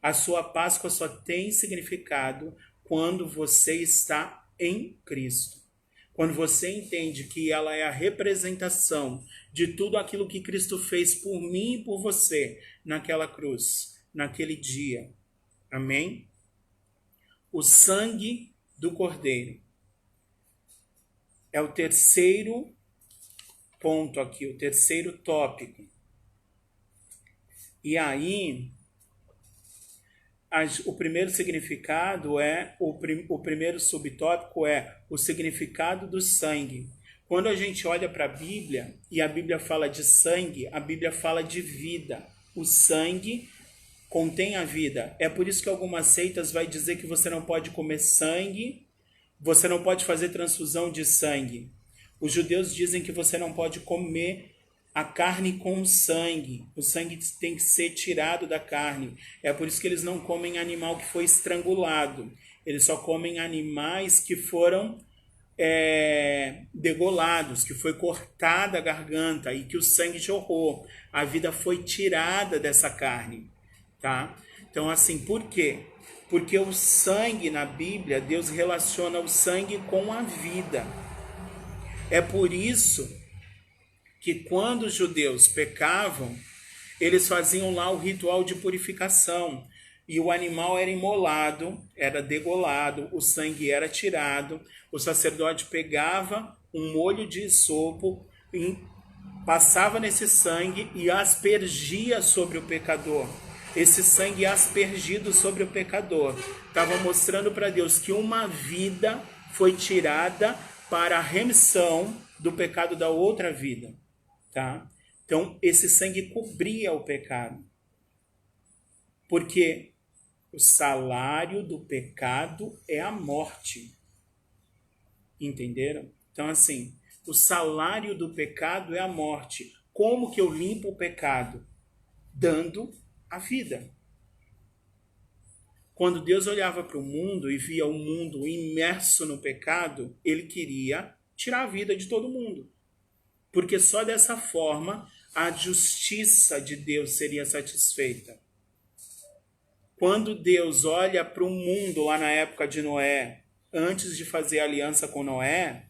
A sua Páscoa só tem significado quando você está em Cristo. Quando você entende que ela é a representação de tudo aquilo que Cristo fez por mim e por você naquela cruz, naquele dia. Amém? O sangue do Cordeiro é o terceiro ponto aqui, o terceiro tópico. E aí, o primeiro significado o primeiro subtópico é o significado do sangue. Quando a gente olha para a Bíblia, e a Bíblia fala de sangue, a Bíblia fala de vida. O sangue contém a vida. É por isso que algumas seitas vai dizer que você não pode comer sangue, você não pode fazer transfusão de sangue. Os judeus dizem que você não pode comer a carne com o sangue tem que ser tirado da carne. É por isso que eles não comem animal que foi estrangulado, eles só comem animais que foram degolados, que foi cortada a garganta e que o sangue jorrou. A vida foi tirada dessa carne, tá? Então, assim, por quê? Porque o sangue na Bíblia, Deus relaciona o sangue com a vida. É por isso que quando os judeus pecavam, eles faziam lá o ritual de purificação. E o animal era imolado, era degolado, o sangue era tirado, o sacerdote pegava um molho de isopo, passava nesse sangue e aspergia sobre o pecador. Esse sangue aspergido sobre o pecador estava mostrando para Deus que uma vida foi tirada para a remissão do pecado da outra vida, tá? Então, esse sangue cobria o pecado. Porque o salário do pecado é a morte. Entenderam? Então, assim, o salário do pecado é a morte. Como que eu limpo o pecado? Dando a vida. Quando Deus olhava para o mundo e via o mundo imerso no pecado, ele queria tirar a vida de todo mundo. Porque só dessa forma a justiça de Deus seria satisfeita. Quando Deus olha para o mundo lá na época de Noé, antes de fazer aliança com Noé,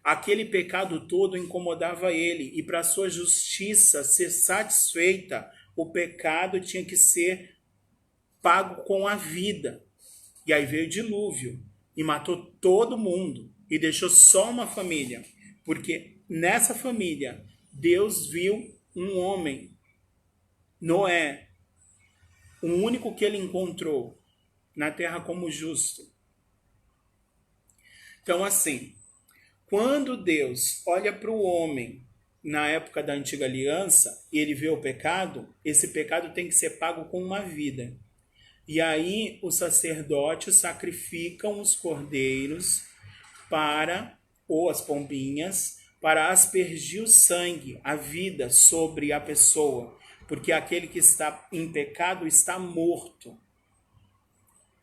aquele pecado todo incomodava ele. E para a sua justiça ser satisfeita, o pecado tinha que ser pago com a vida. E aí veio o dilúvio e matou todo mundo e deixou só uma família. Porque nessa família, Deus viu um homem, Noé, o único que ele encontrou na terra como justo. Então, assim, quando Deus olha para o homem na época da antiga aliança e ele vê o pecado, esse pecado tem que ser pago com uma vida. E aí os sacerdotes sacrificam os cordeiros ou as pombinhas, para aspergir o sangue, a vida, sobre a pessoa. Porque aquele que está em pecado está morto.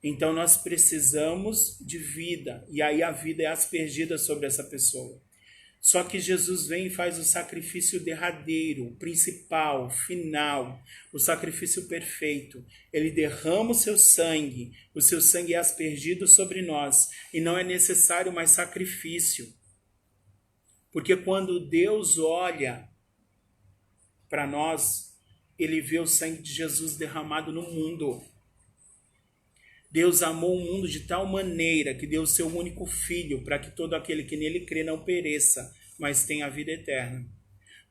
Então nós precisamos de vida. E aí a vida é aspergida sobre essa pessoa. Só que Jesus vem e faz o sacrifício derradeiro, principal, final, o sacrifício perfeito. Ele derrama o seu sangue é aspergido sobre nós. E não é necessário mais sacrifício. Porque quando Deus olha para nós, ele vê o sangue de Jesus derramado no mundo. Deus amou o mundo de tal maneira que deu o seu único filho para que todo aquele que nele crê não pereça, mas tenha a vida eterna.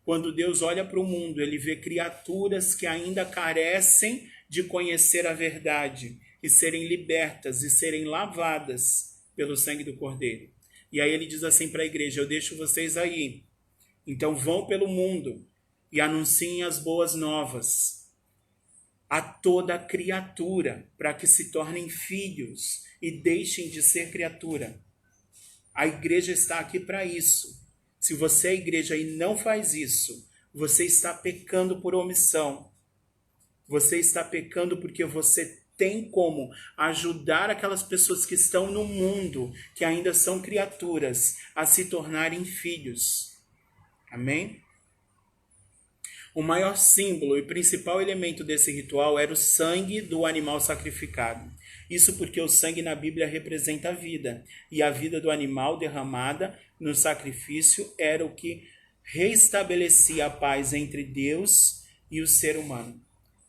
Quando Deus olha para o mundo, ele vê criaturas que ainda carecem de conhecer a verdade e serem libertas e serem lavadas pelo sangue do Cordeiro. E aí ele diz assim para a igreja: eu deixo vocês aí. Então vão pelo mundo e anunciem as boas novas a toda criatura, para que se tornem filhos e deixem de ser criatura. A igreja está aqui para isso. Se você é igreja e não faz isso, você está pecando por omissão. Você está pecando porque você tem como ajudar aquelas pessoas que estão no mundo, que ainda são criaturas, a se tornarem filhos. Amém? O maior símbolo e principal elemento desse ritual era o sangue do animal sacrificado. Isso porque o sangue na Bíblia representa a vida, e a vida do animal derramada no sacrifício era o que restabelecia a paz entre Deus e o ser humano.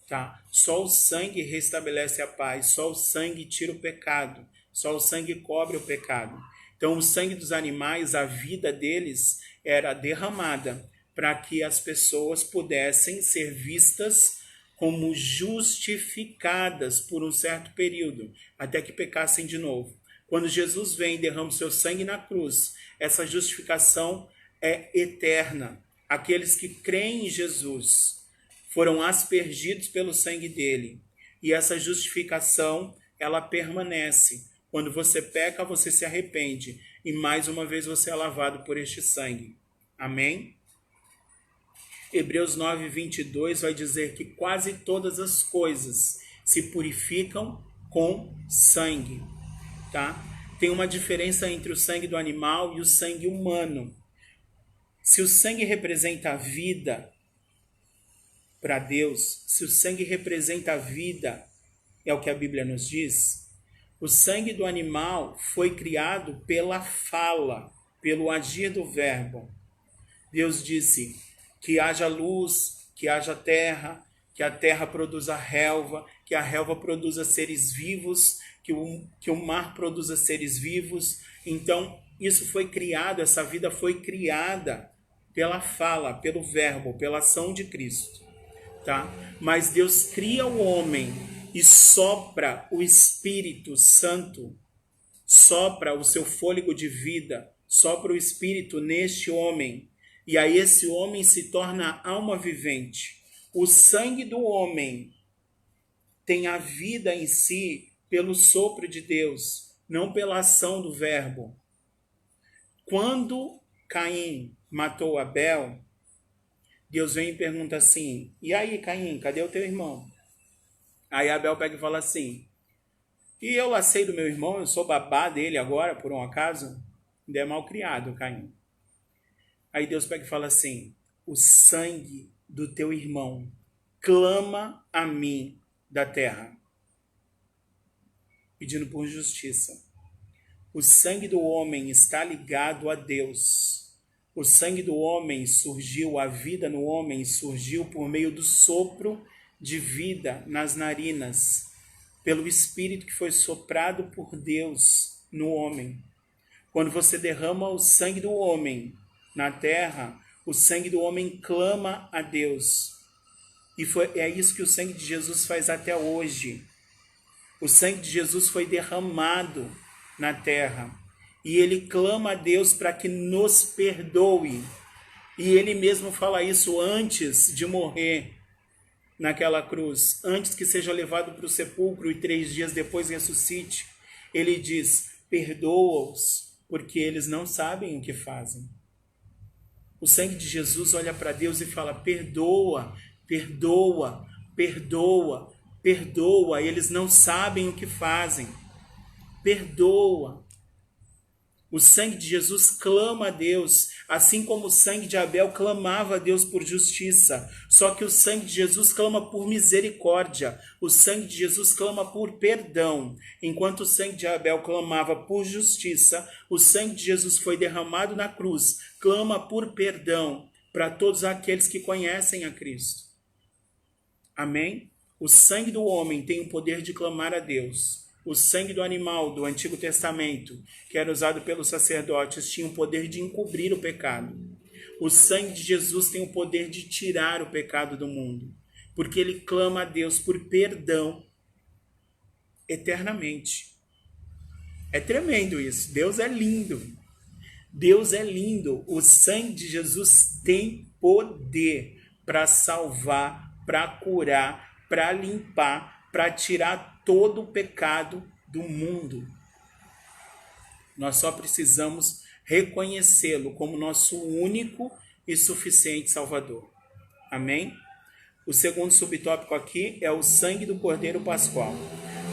Tá? Só o sangue restabelece a paz, só o sangue tira o pecado, só o sangue cobre o pecado. Então o sangue dos animais, a vida deles era derramada para que as pessoas pudessem ser vistas como justificadas por um certo período, até que pecassem de novo. Quando Jesus vem e derrama o seu sangue na cruz, essa justificação é eterna. Aqueles que creem em Jesus foram aspergidos pelo sangue dele. E essa justificação, ela permanece. Quando você peca, você se arrepende. E mais uma vez você é lavado por este sangue. Amém? Hebreus 9, 22 vai dizer que quase todas as coisas se purificam com sangue, tá? Tem uma diferença entre o sangue do animal e o sangue humano. Se o sangue representa a vida para Deus, se o sangue representa a vida, é o que a Bíblia nos diz, o sangue do animal foi criado pela fala, pelo agir do verbo. Deus disse que haja luz, que haja terra, que a terra produza relva, que a relva produza seres vivos, que o mar produza seres vivos. Então, isso foi criado, essa vida foi criada pela fala, pelo verbo, pela ação de Cristo, tá? Mas Deus cria o homem e sopra o Espírito Santo, sopra o seu fôlego de vida, sopra o Espírito neste homem, e aí esse homem se torna alma vivente. O sangue do homem tem a vida em si pelo sopro de Deus, não pela ação do verbo. Quando Caim matou Abel, Deus vem e pergunta assim: e aí, Caim, cadê o teu irmão? Aí Abel pega e fala assim: e eu lacei do meu irmão, eu sou babá dele agora, por um acaso? Ainda é mal criado, Caim. Aí Deus pega e fala assim: o sangue do teu irmão clama a mim da terra, pedindo por justiça. O sangue do homem está ligado a Deus. O sangue do homem surgiu, a vida no homem surgiu por meio do sopro de vida nas narinas, pelo Espírito que foi soprado por Deus no homem. Quando você derrama o sangue do homem na terra, o sangue do homem clama a Deus. E é isso que o sangue de Jesus faz até hoje. O sangue de Jesus foi derramado na terra. E ele clama a Deus para que nos perdoe. E ele mesmo fala isso antes de morrer naquela cruz. Antes que seja levado para o sepulcro e 3 dias depois ressuscite. Ele diz: perdoa-os, porque eles não sabem o que fazem. O sangue de Jesus olha para Deus e fala: perdoa, perdoa, perdoa, perdoa. Eles não sabem o que fazem. Perdoa. O sangue de Jesus clama a Deus, assim como o sangue de Abel clamava a Deus por justiça. Só que o sangue de Jesus clama por misericórdia. O sangue de Jesus clama por perdão. Enquanto o sangue de Abel clamava por justiça, o sangue de Jesus foi derramado na cruz, clama por perdão para todos aqueles que conhecem a Cristo. Amém? O sangue do homem tem o poder de clamar a Deus. O sangue do animal do Antigo Testamento, que era usado pelos sacerdotes, tinha o poder de encobrir o pecado. O sangue de Jesus tem o poder de tirar o pecado do mundo, porque ele clama a Deus por perdão eternamente. É tremendo isso. Deus é lindo. Deus é lindo. O sangue de Jesus tem poder para salvar, para curar, para limpar, para tirar todo o pecado do mundo. Nós só precisamos reconhecê-lo como nosso único e suficiente Salvador. Amém? O segundo subtópico aqui é o sangue do Cordeiro Pascual.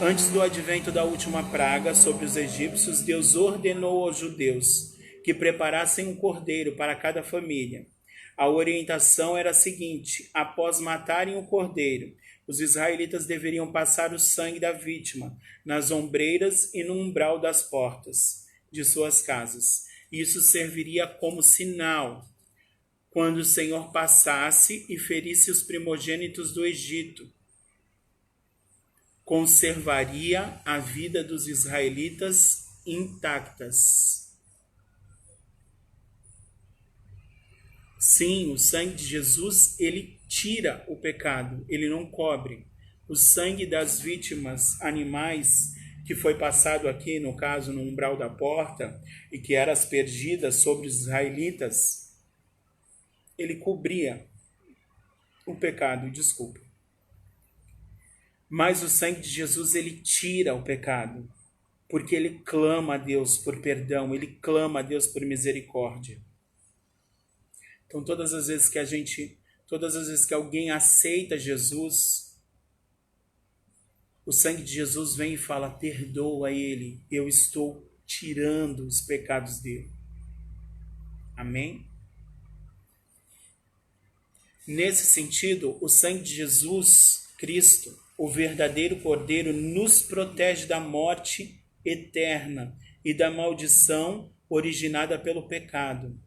Antes do advento da última praga sobre os egípcios, Deus ordenou aos judeus que preparassem um cordeiro para cada família. A orientação era a seguinte: após matarem o cordeiro, os israelitas deveriam passar o sangue da vítima nas ombreiras e no umbral das portas de suas casas. Isso serviria como sinal quando o Senhor passasse e ferisse os primogênitos do Egito. Conservaria a vida dos israelitas intactas. Sim, o sangue de Jesus, ele tira o pecado, ele não cobre. O sangue das vítimas animais que foi passado aqui, no caso, no umbral da porta, e que eram aspergidas sobre os israelitas, ele cobria o pecado, desculpa. Mas o sangue de Jesus, ele tira o pecado, porque ele clama a Deus por perdão, ele clama a Deus por misericórdia. Então, todas as vezes que a gente todas as vezes que alguém aceita Jesus, o sangue de Jesus vem e fala: perdoa ele, eu estou tirando os pecados dele. Amém? Nesse sentido, o sangue de Jesus Cristo, o verdadeiro Cordeiro, nos protege da morte eterna e da maldição originada pelo pecado.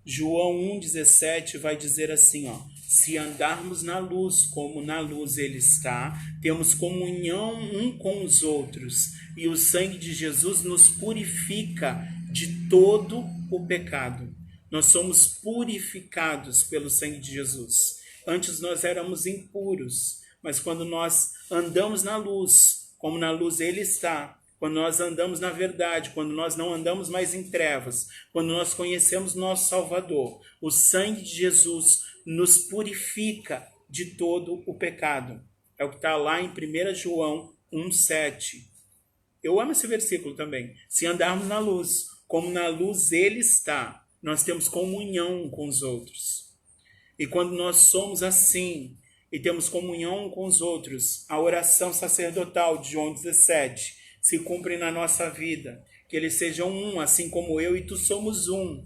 João 1,17 vai dizer assim, se andarmos na luz, como na luz ele está, temos comunhão um com os outros, e o sangue de Jesus nos purifica de todo o pecado. Nós somos purificados pelo sangue de Jesus. Antes nós éramos impuros, mas quando nós andamos na luz, como na luz ele está, quando nós andamos na verdade, quando nós não andamos mais em trevas, quando nós conhecemos nosso Salvador, o sangue de Jesus nos purifica de todo o pecado. É o que está lá em 1 João 1,7. Eu amo esse versículo também. Se andarmos na luz, como na luz ele está, nós temos comunhão com os outros. E quando nós somos assim, e temos comunhão com os outros, a oração sacerdotal de João 17 se cumpre na nossa vida. Que eles sejam um, assim como eu e tu somos um.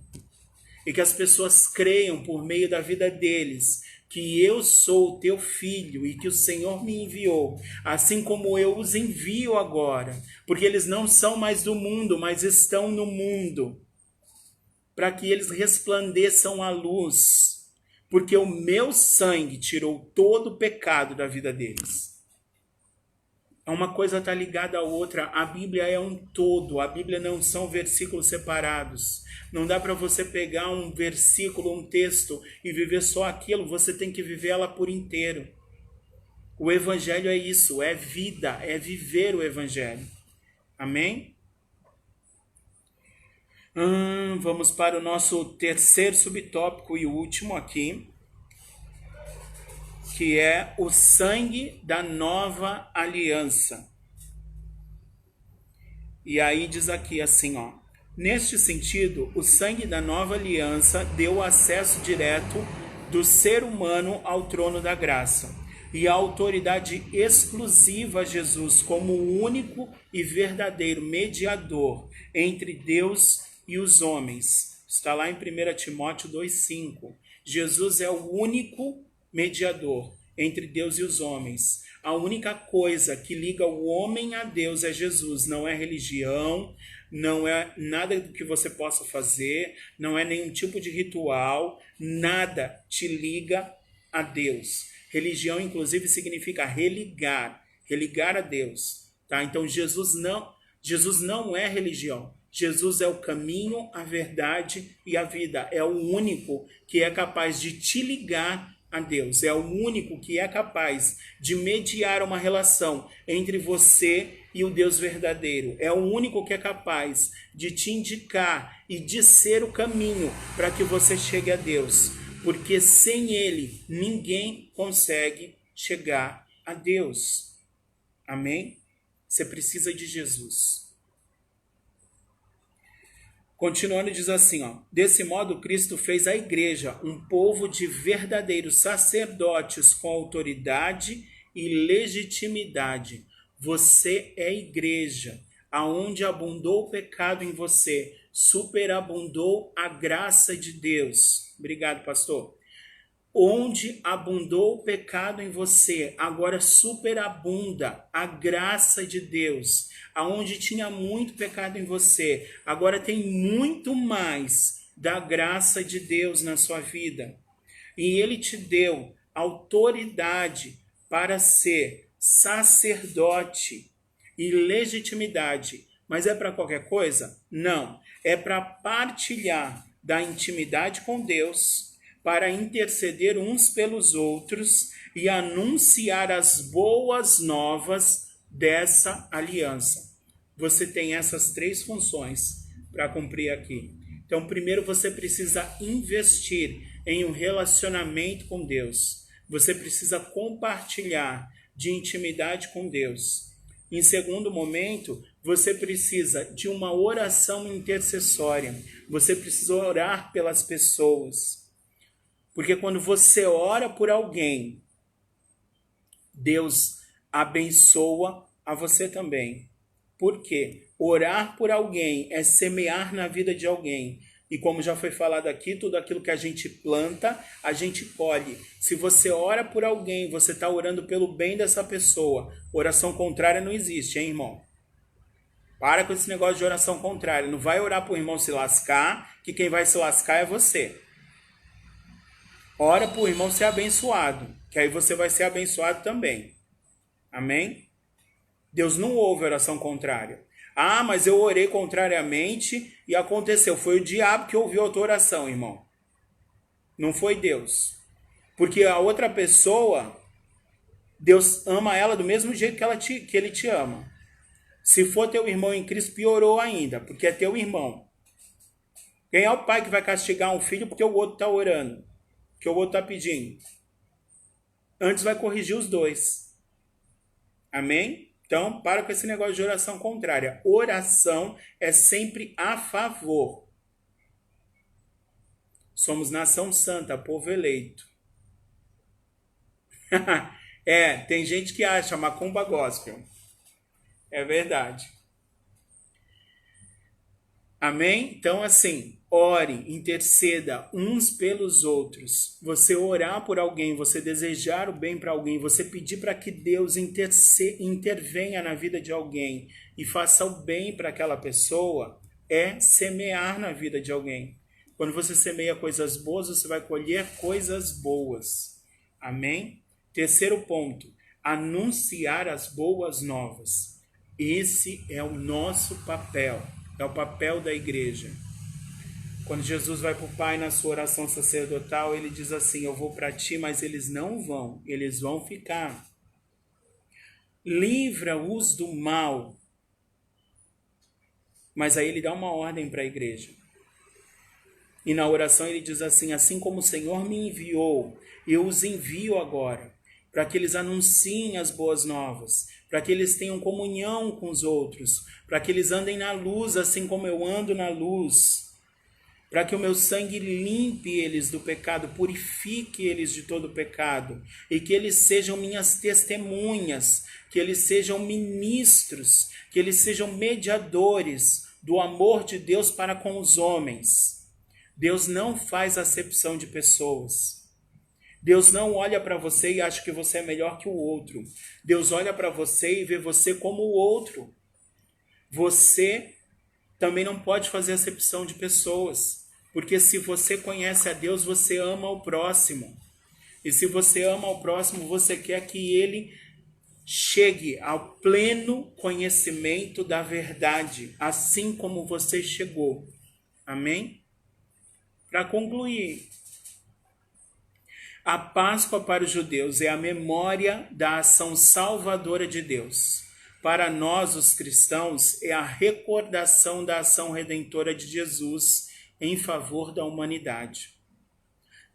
E que as pessoas creiam por meio da vida deles que eu sou o teu filho e que o Senhor me enviou, assim como eu os envio agora. Porque eles não são mais do mundo, mas estão no mundo. Para que eles resplandeçam a luz, porque o meu sangue tirou todo o pecado da vida deles. Uma coisa está ligada à outra, a Bíblia é um todo, a Bíblia não são versículos separados. Não dá para você pegar um versículo, um texto e viver só aquilo, você tem que viver ela por inteiro. O Evangelho é isso, é vida, é viver o Evangelho. Amém? Vamos para o nosso terceiro subtópico e último aqui, que é o sangue da nova aliança. E aí diz aqui assim, neste sentido, o sangue da nova aliança deu acesso direto do ser humano ao trono da graça e a autoridade exclusiva a Jesus como o único e verdadeiro mediador entre Deus e os homens. Está lá em 1 Timóteo 2,5. Jesus é o único mediador entre Deus e os homens. A única coisa que liga o homem a Deus é Jesus. Não é religião, não é nada do que você possa fazer, não é nenhum tipo de ritual, nada te liga a Deus. Religião, inclusive, significa religar a Deus. Tá? Então, Jesus não é religião. Jesus é o caminho, a verdade e a vida. É o único que é capaz de te ligar a Deus. É o único que é capaz de mediar uma relação entre você e o Deus verdadeiro. É o único que é capaz de te indicar e de ser o caminho para que você chegue a Deus. Porque sem Ele, ninguém consegue chegar a Deus. Amém? Você precisa de Jesus. Continuando, diz assim, desse modo Cristo fez a igreja um povo de verdadeiros sacerdotes com autoridade e legitimidade. Você é igreja, aonde abundou o pecado em você, superabundou a graça de Deus. Obrigado, pastor. Onde abundou o pecado em você, agora superabunda a graça de Deus. Aonde tinha muito pecado em você, agora tem muito mais da graça de Deus na sua vida. E Ele te deu autoridade para ser sacerdote e legitimidade. Mas é para qualquer coisa? Não. É para partilhar da intimidade com Deus, para interceder uns pelos outros e anunciar as boas novas dessa aliança. Você tem essas três funções para cumprir aqui. Então, primeiro você precisa investir em um relacionamento com Deus. Você precisa compartilhar de intimidade com Deus. Em segundo momento, você precisa de uma oração intercessória. Você precisa orar pelas pessoas. Porque quando você ora por alguém, Deus abençoa a você também. Por quê? Orar por alguém é semear na vida de alguém. E como já foi falado aqui, tudo aquilo que a gente planta, a gente colhe. Se você ora por alguém, você está orando pelo bem dessa pessoa. Oração contrária não existe, hein, irmão? Para com esse negócio de oração contrária. Não vai orar para o irmão se lascar, que quem vai se lascar é você. Ora para o irmão ser abençoado, que aí você vai ser abençoado também. Amém? Deus não ouve oração contrária. Ah, mas eu orei contrariamente e aconteceu. Foi o diabo que ouviu a tua oração, irmão. Não foi Deus. Porque a outra pessoa, Deus ama ela do mesmo jeito que ele te ama. Se for teu irmão em Cristo, piorou ainda, porque é teu irmão. Quem é o pai que vai castigar um filho porque o outro está orando? Que o outro está pedindo? Antes vai corrigir os dois. Amém? Então, para com esse negócio de oração contrária. Oração é sempre a favor. Somos nação santa, povo eleito. Tem gente que acha macumba gospel. É verdade. Amém? Então, assim, ore, interceda uns pelos outros. Você orar por alguém, você desejar o bem para alguém, você pedir para que Deus intervenha na vida de alguém e faça o bem para aquela pessoa, é semear na vida de alguém. Quando você semeia coisas boas, você vai colher coisas boas. Amém? Terceiro ponto, anunciar as boas novas. Esse é o nosso papel. É o papel da igreja. Quando Jesus vai para o Pai na sua oração sacerdotal, ele diz assim: eu vou para ti, mas eles não vão, eles vão ficar. Livra-os do mal. Mas aí ele dá uma ordem para a igreja. E na oração ele diz assim: assim como o Senhor me enviou, eu os envio agora, para que eles anunciem as boas novas, para que eles tenham comunhão com os outros, para que eles andem na luz assim como eu ando na luz, para que o meu sangue limpe eles do pecado, purifique eles de todo pecado, e que eles sejam minhas testemunhas, que eles sejam ministros, que eles sejam mediadores do amor de Deus para com os homens. Deus não faz acepção de pessoas. Deus não olha para você e acha que você é melhor que o outro. Deus olha para você e vê você como o outro. Você também não pode fazer acepção de pessoas, porque se você conhece a Deus, você ama o próximo. E se você ama o próximo, você quer que ele chegue ao pleno conhecimento da verdade, assim como você chegou. Amém? Para concluir, a Páscoa para os judeus é a memória da ação salvadora de Deus. Para nós, os cristãos, é a recordação da ação redentora de Jesus em favor da humanidade.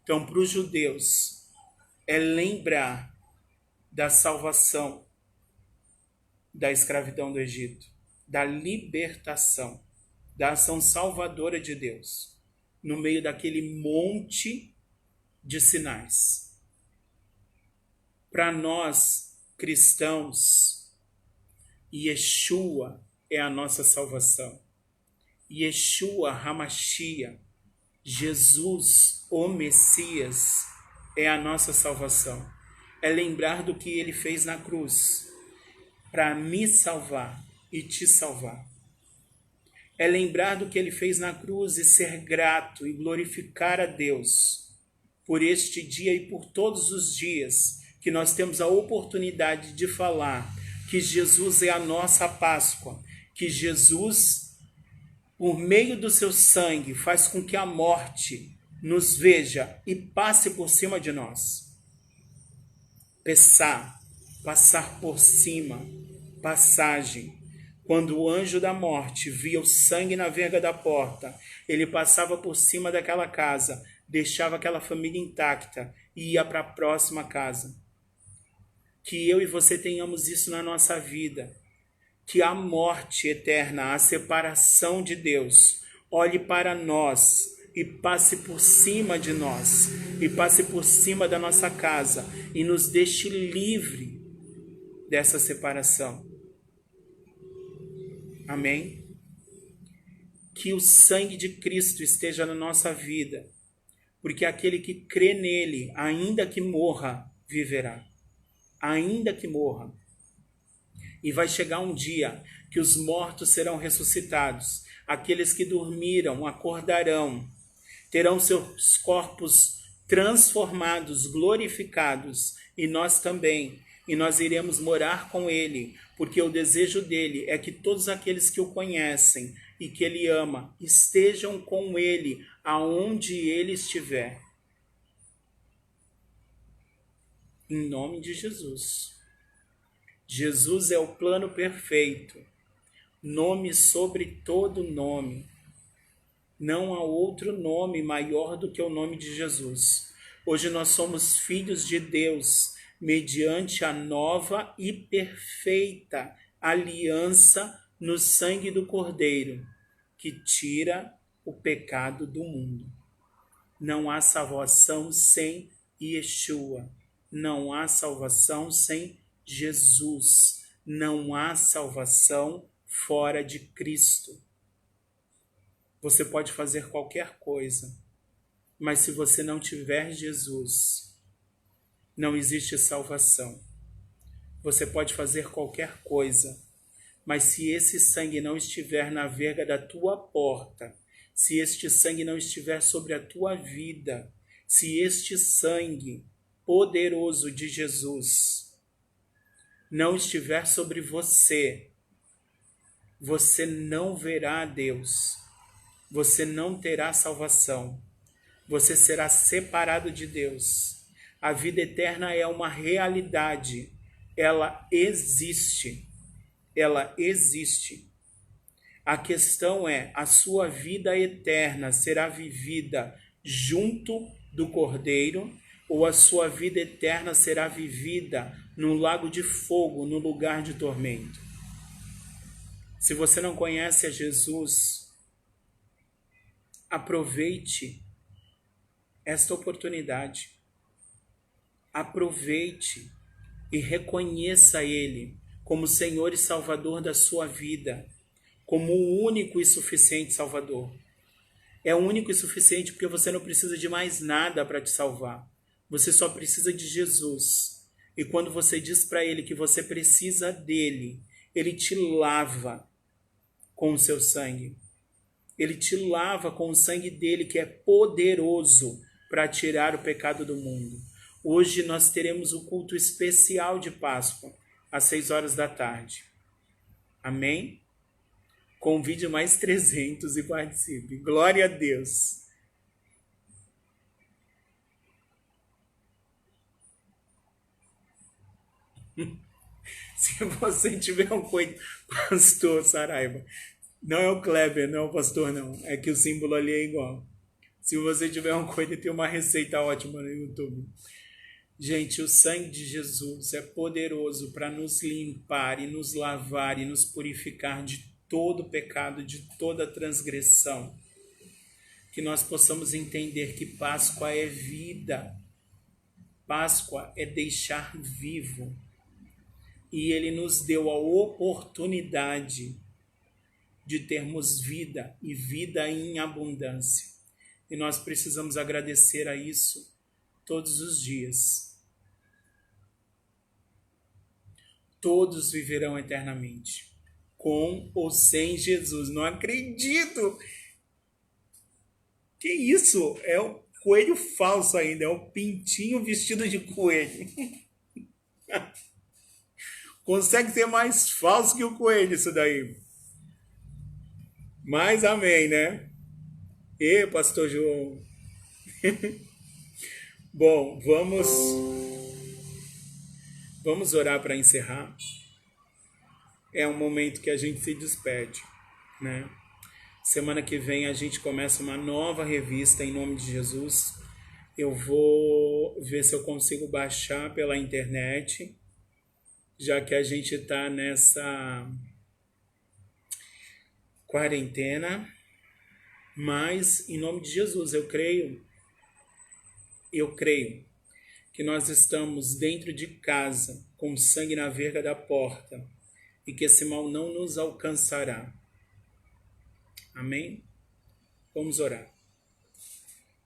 Então, para os judeus, é lembrar da salvação da escravidão do Egito, da libertação, da ação salvadora de Deus, no meio daquele monte de sinais. Para nós, cristãos, Yeshua é a nossa salvação. Yeshua HaMashiach, Jesus, o Messias, é a nossa salvação. É lembrar do que ele fez na cruz para me salvar e te salvar. É lembrar do que ele fez na cruz e ser grato e glorificar a Deus por este dia e por todos os dias que nós temos a oportunidade de falar que Jesus é a nossa Páscoa, que Jesus, por meio do seu sangue, faz com que a morte nos veja e passe por cima de nós. Passar por cima, passagem. Quando o anjo da morte via o sangue na verga da porta, ele passava por cima daquela casa, deixava aquela família intacta e ia para a próxima casa. Que eu e você tenhamos isso na nossa vida. Que a morte eterna, a separação de Deus, olhe para nós e passe por cima de nós, e passe por cima da nossa casa, e nos deixe livre dessa separação. Amém? Que o sangue de Cristo esteja na nossa vida, porque aquele que crê nele, ainda que morra, viverá. Ainda que morra. E vai chegar um dia que os mortos serão ressuscitados. Aqueles que dormiram acordarão, terão seus corpos transformados, glorificados, e nós também. E nós iremos morar com ele, porque o desejo dele é que todos aqueles que o conhecem e que ele ama estejam com ele aonde ele estiver. Em nome de Jesus. Jesus é o plano perfeito, nome sobre todo nome. Não há outro nome maior do que o nome de Jesus. Hoje nós somos filhos de Deus, mediante a nova e perfeita aliança no sangue do Cordeiro, que tira o pecado do mundo. Não há salvação sem Yeshua. Não há salvação sem Jesus. Não há salvação fora de Cristo. Você pode fazer qualquer coisa, mas se você não tiver Jesus, não existe salvação. Você pode fazer qualquer coisa, mas se esse sangue não estiver na verga da tua porta, se este sangue não estiver sobre a tua vida, se este sangue poderoso de Jesus não estiver sobre você, você não verá a Deus, você não terá salvação, você será separado de Deus. A vida eterna é uma realidade, ela existe, ela existe. A questão é, a sua vida eterna será vivida junto do Cordeiro, ou a sua vida eterna será vivida no lago de fogo, no lugar de tormento? Se você não conhece a Jesus, aproveite esta oportunidade. Aproveite e reconheça Ele como Senhor e Salvador da sua vida, como o único e suficiente Salvador. É o único e suficiente porque você não precisa de mais nada para te salvar. Você só precisa de Jesus. E quando você diz para Ele que você precisa dele, Ele te lava com o seu sangue. Ele te lava com o sangue dele, que é poderoso para tirar o pecado do mundo. Hoje nós teremos o culto especial de Páscoa, às 6 horas da tarde. Amém? Convide mais 300 e participe. Glória a Deus. Se você tiver um coito, pastor Saraiva, não é o Kleber, não é o pastor, não. É que o símbolo ali é igual. Se você tiver um coito, tem uma receita ótima no YouTube. Gente, o sangue de Jesus é poderoso para nos limpar e nos lavar e nos purificar de todo pecado, de toda transgressão. Que nós possamos entender que Páscoa é vida. Páscoa é deixar vivo. E Ele nos deu a oportunidade de termos vida e vida em abundância. E nós precisamos agradecer a isso todos os dias. Todos viverão eternamente, com ou sem Jesus. Não acredito! Que isso? É o coelho falso ainda, é o pintinho vestido de coelho. Consegue ser mais falso que o coelho isso daí. Mas amém, né? E pastor João. Bom, vamos orar para encerrar. É um momento que a gente se despede, né? Semana que vem a gente começa uma nova revista em nome de Jesus. Eu vou ver se eu consigo baixar pela internet, já que a gente está nessa quarentena. Mas, em nome de Jesus, eu creio que nós estamos dentro de casa, com sangue na verga da porta, e que esse mal não nos alcançará. Amém? Vamos orar.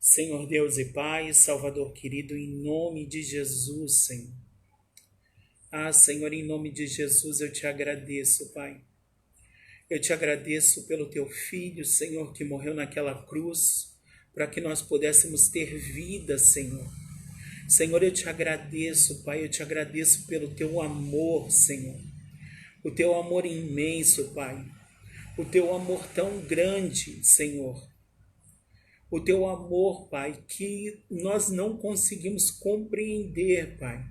Senhor Deus e Pai, Salvador querido, em nome de Jesus, Senhor. Senhor, em nome de Jesus eu te agradeço, Pai. Eu te agradeço pelo teu Filho, Senhor, que morreu naquela cruz, para que nós pudéssemos ter vida, Senhor. Senhor, eu te agradeço, Pai, eu te agradeço pelo teu amor, Senhor. O teu amor imenso, Pai. O teu amor tão grande, Senhor. O teu amor, Pai, que nós não conseguimos compreender, Pai.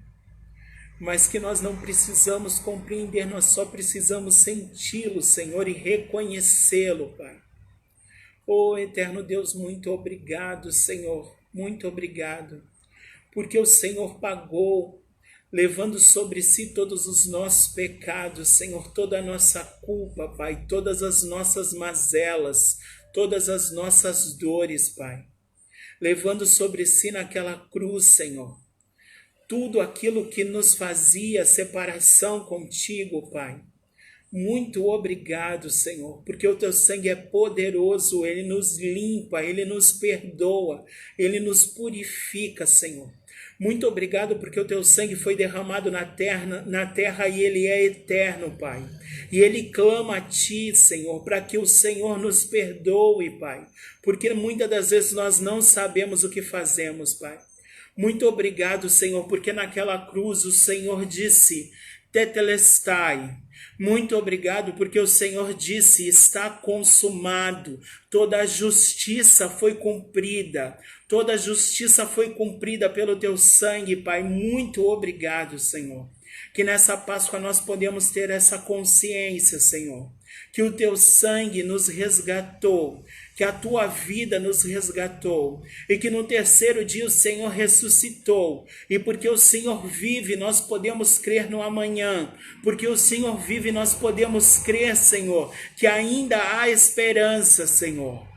Mas que nós não precisamos compreender, nós só precisamos senti-lo, Senhor, e reconhecê-lo, Pai. Oh, eterno Deus, muito obrigado, Senhor, muito obrigado, porque o Senhor pagou, levando sobre si todos os nossos pecados, Senhor, toda a nossa culpa, Pai, todas as nossas mazelas, todas as nossas dores, Pai, levando sobre si naquela cruz, Senhor, tudo aquilo que nos fazia separação contigo, Pai. Muito obrigado, Senhor, porque o teu sangue é poderoso, ele nos limpa, ele nos perdoa, ele nos purifica, Senhor. Muito obrigado porque o teu sangue foi derramado na terra e ele é eterno, Pai. E ele clama a ti, Senhor, para que o Senhor nos perdoe, Pai, porque muitas das vezes nós não sabemos o que fazemos, Pai. Muito obrigado, Senhor, porque naquela cruz o Senhor disse, tetelestai. Muito obrigado porque o Senhor disse, está consumado, toda a justiça foi cumprida, toda a justiça foi cumprida pelo teu sangue, Pai. Muito obrigado, Senhor, que nessa Páscoa nós podemos ter essa consciência, Senhor, que o teu sangue nos resgatou, que a tua vida nos resgatou e que no terceiro dia o Senhor ressuscitou. E porque o Senhor vive, nós podemos crer no amanhã. Porque o Senhor vive, nós podemos crer, Senhor, que ainda há esperança, Senhor.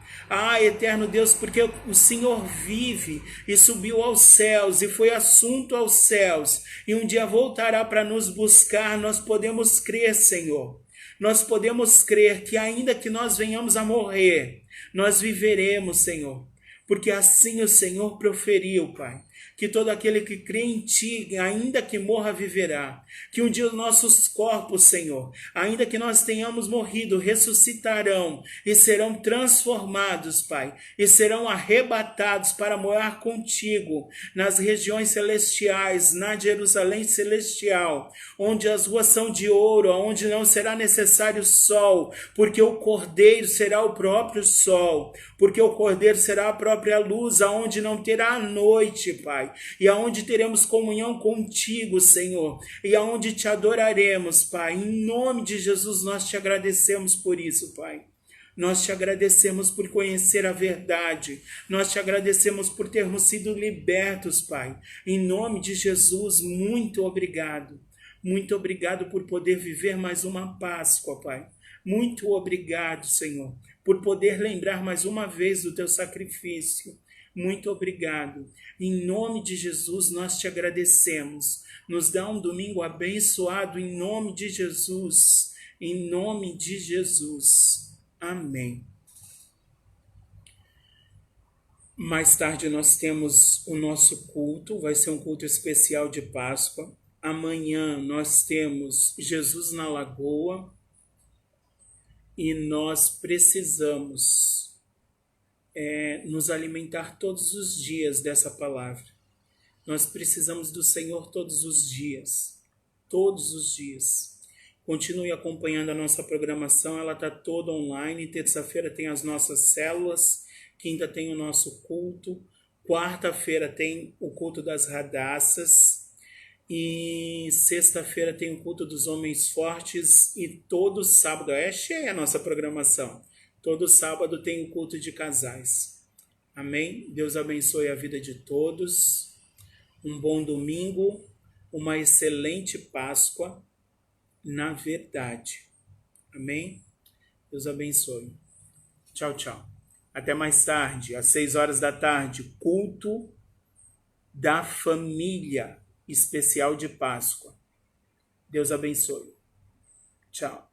Eterno Deus, porque o Senhor vive e subiu aos céus e foi assunto aos céus e um dia voltará para nos buscar. Nós podemos crer, Senhor. Nós podemos crer que ainda que nós venhamos a morrer, nós viveremos, Senhor, porque assim o Senhor proferiu, Pai, que todo aquele que crê em Ti, ainda que morra, viverá. Que um dia os nossos corpos, Senhor, ainda que nós tenhamos morrido, ressuscitarão e serão transformados, Pai, e serão arrebatados para morar contigo nas regiões celestiais, na Jerusalém celestial, onde as ruas são de ouro, onde não será necessário sol, porque o Cordeiro será o próprio sol, porque o Cordeiro será a própria luz, aonde não terá noite, Pai, e aonde teremos comunhão contigo, Senhor, e aonde te adoraremos, Pai. Em nome de Jesus nós te agradecemos por isso, Pai. Nós te agradecemos por conhecer a verdade. Nós te agradecemos por termos sido libertos, Pai. Em nome de Jesus, muito obrigado. Muito obrigado por poder viver mais uma Páscoa, Pai. Muito obrigado, Senhor, por poder lembrar mais uma vez do teu sacrifício. Muito obrigado. Em nome de Jesus, nós te agradecemos. Nos dá um domingo abençoado em nome de Jesus. Em nome de Jesus. Amém. Mais tarde nós temos o nosso culto. Vai ser um culto especial de Páscoa. Amanhã nós temos Jesus na Lagoa. E nós precisamos nos alimentar todos os dias dessa palavra. Nós precisamos do Senhor todos os dias. Todos os dias. Continue acompanhando a nossa programação, ela está toda online. Terça-feira tem as nossas células, quinta tem o nosso culto, quarta-feira tem o culto das radaças e sexta-feira tem o culto dos homens fortes e todo sábado, é cheia a nossa programação, todo sábado tem o culto de casais. Amém? Deus abençoe a vida de todos, um bom domingo, uma excelente Páscoa, na verdade. Amém? Deus abençoe. Tchau, tchau. Até mais tarde, às 6 horas da tarde, culto da família especial de Páscoa. Deus abençoe. Tchau.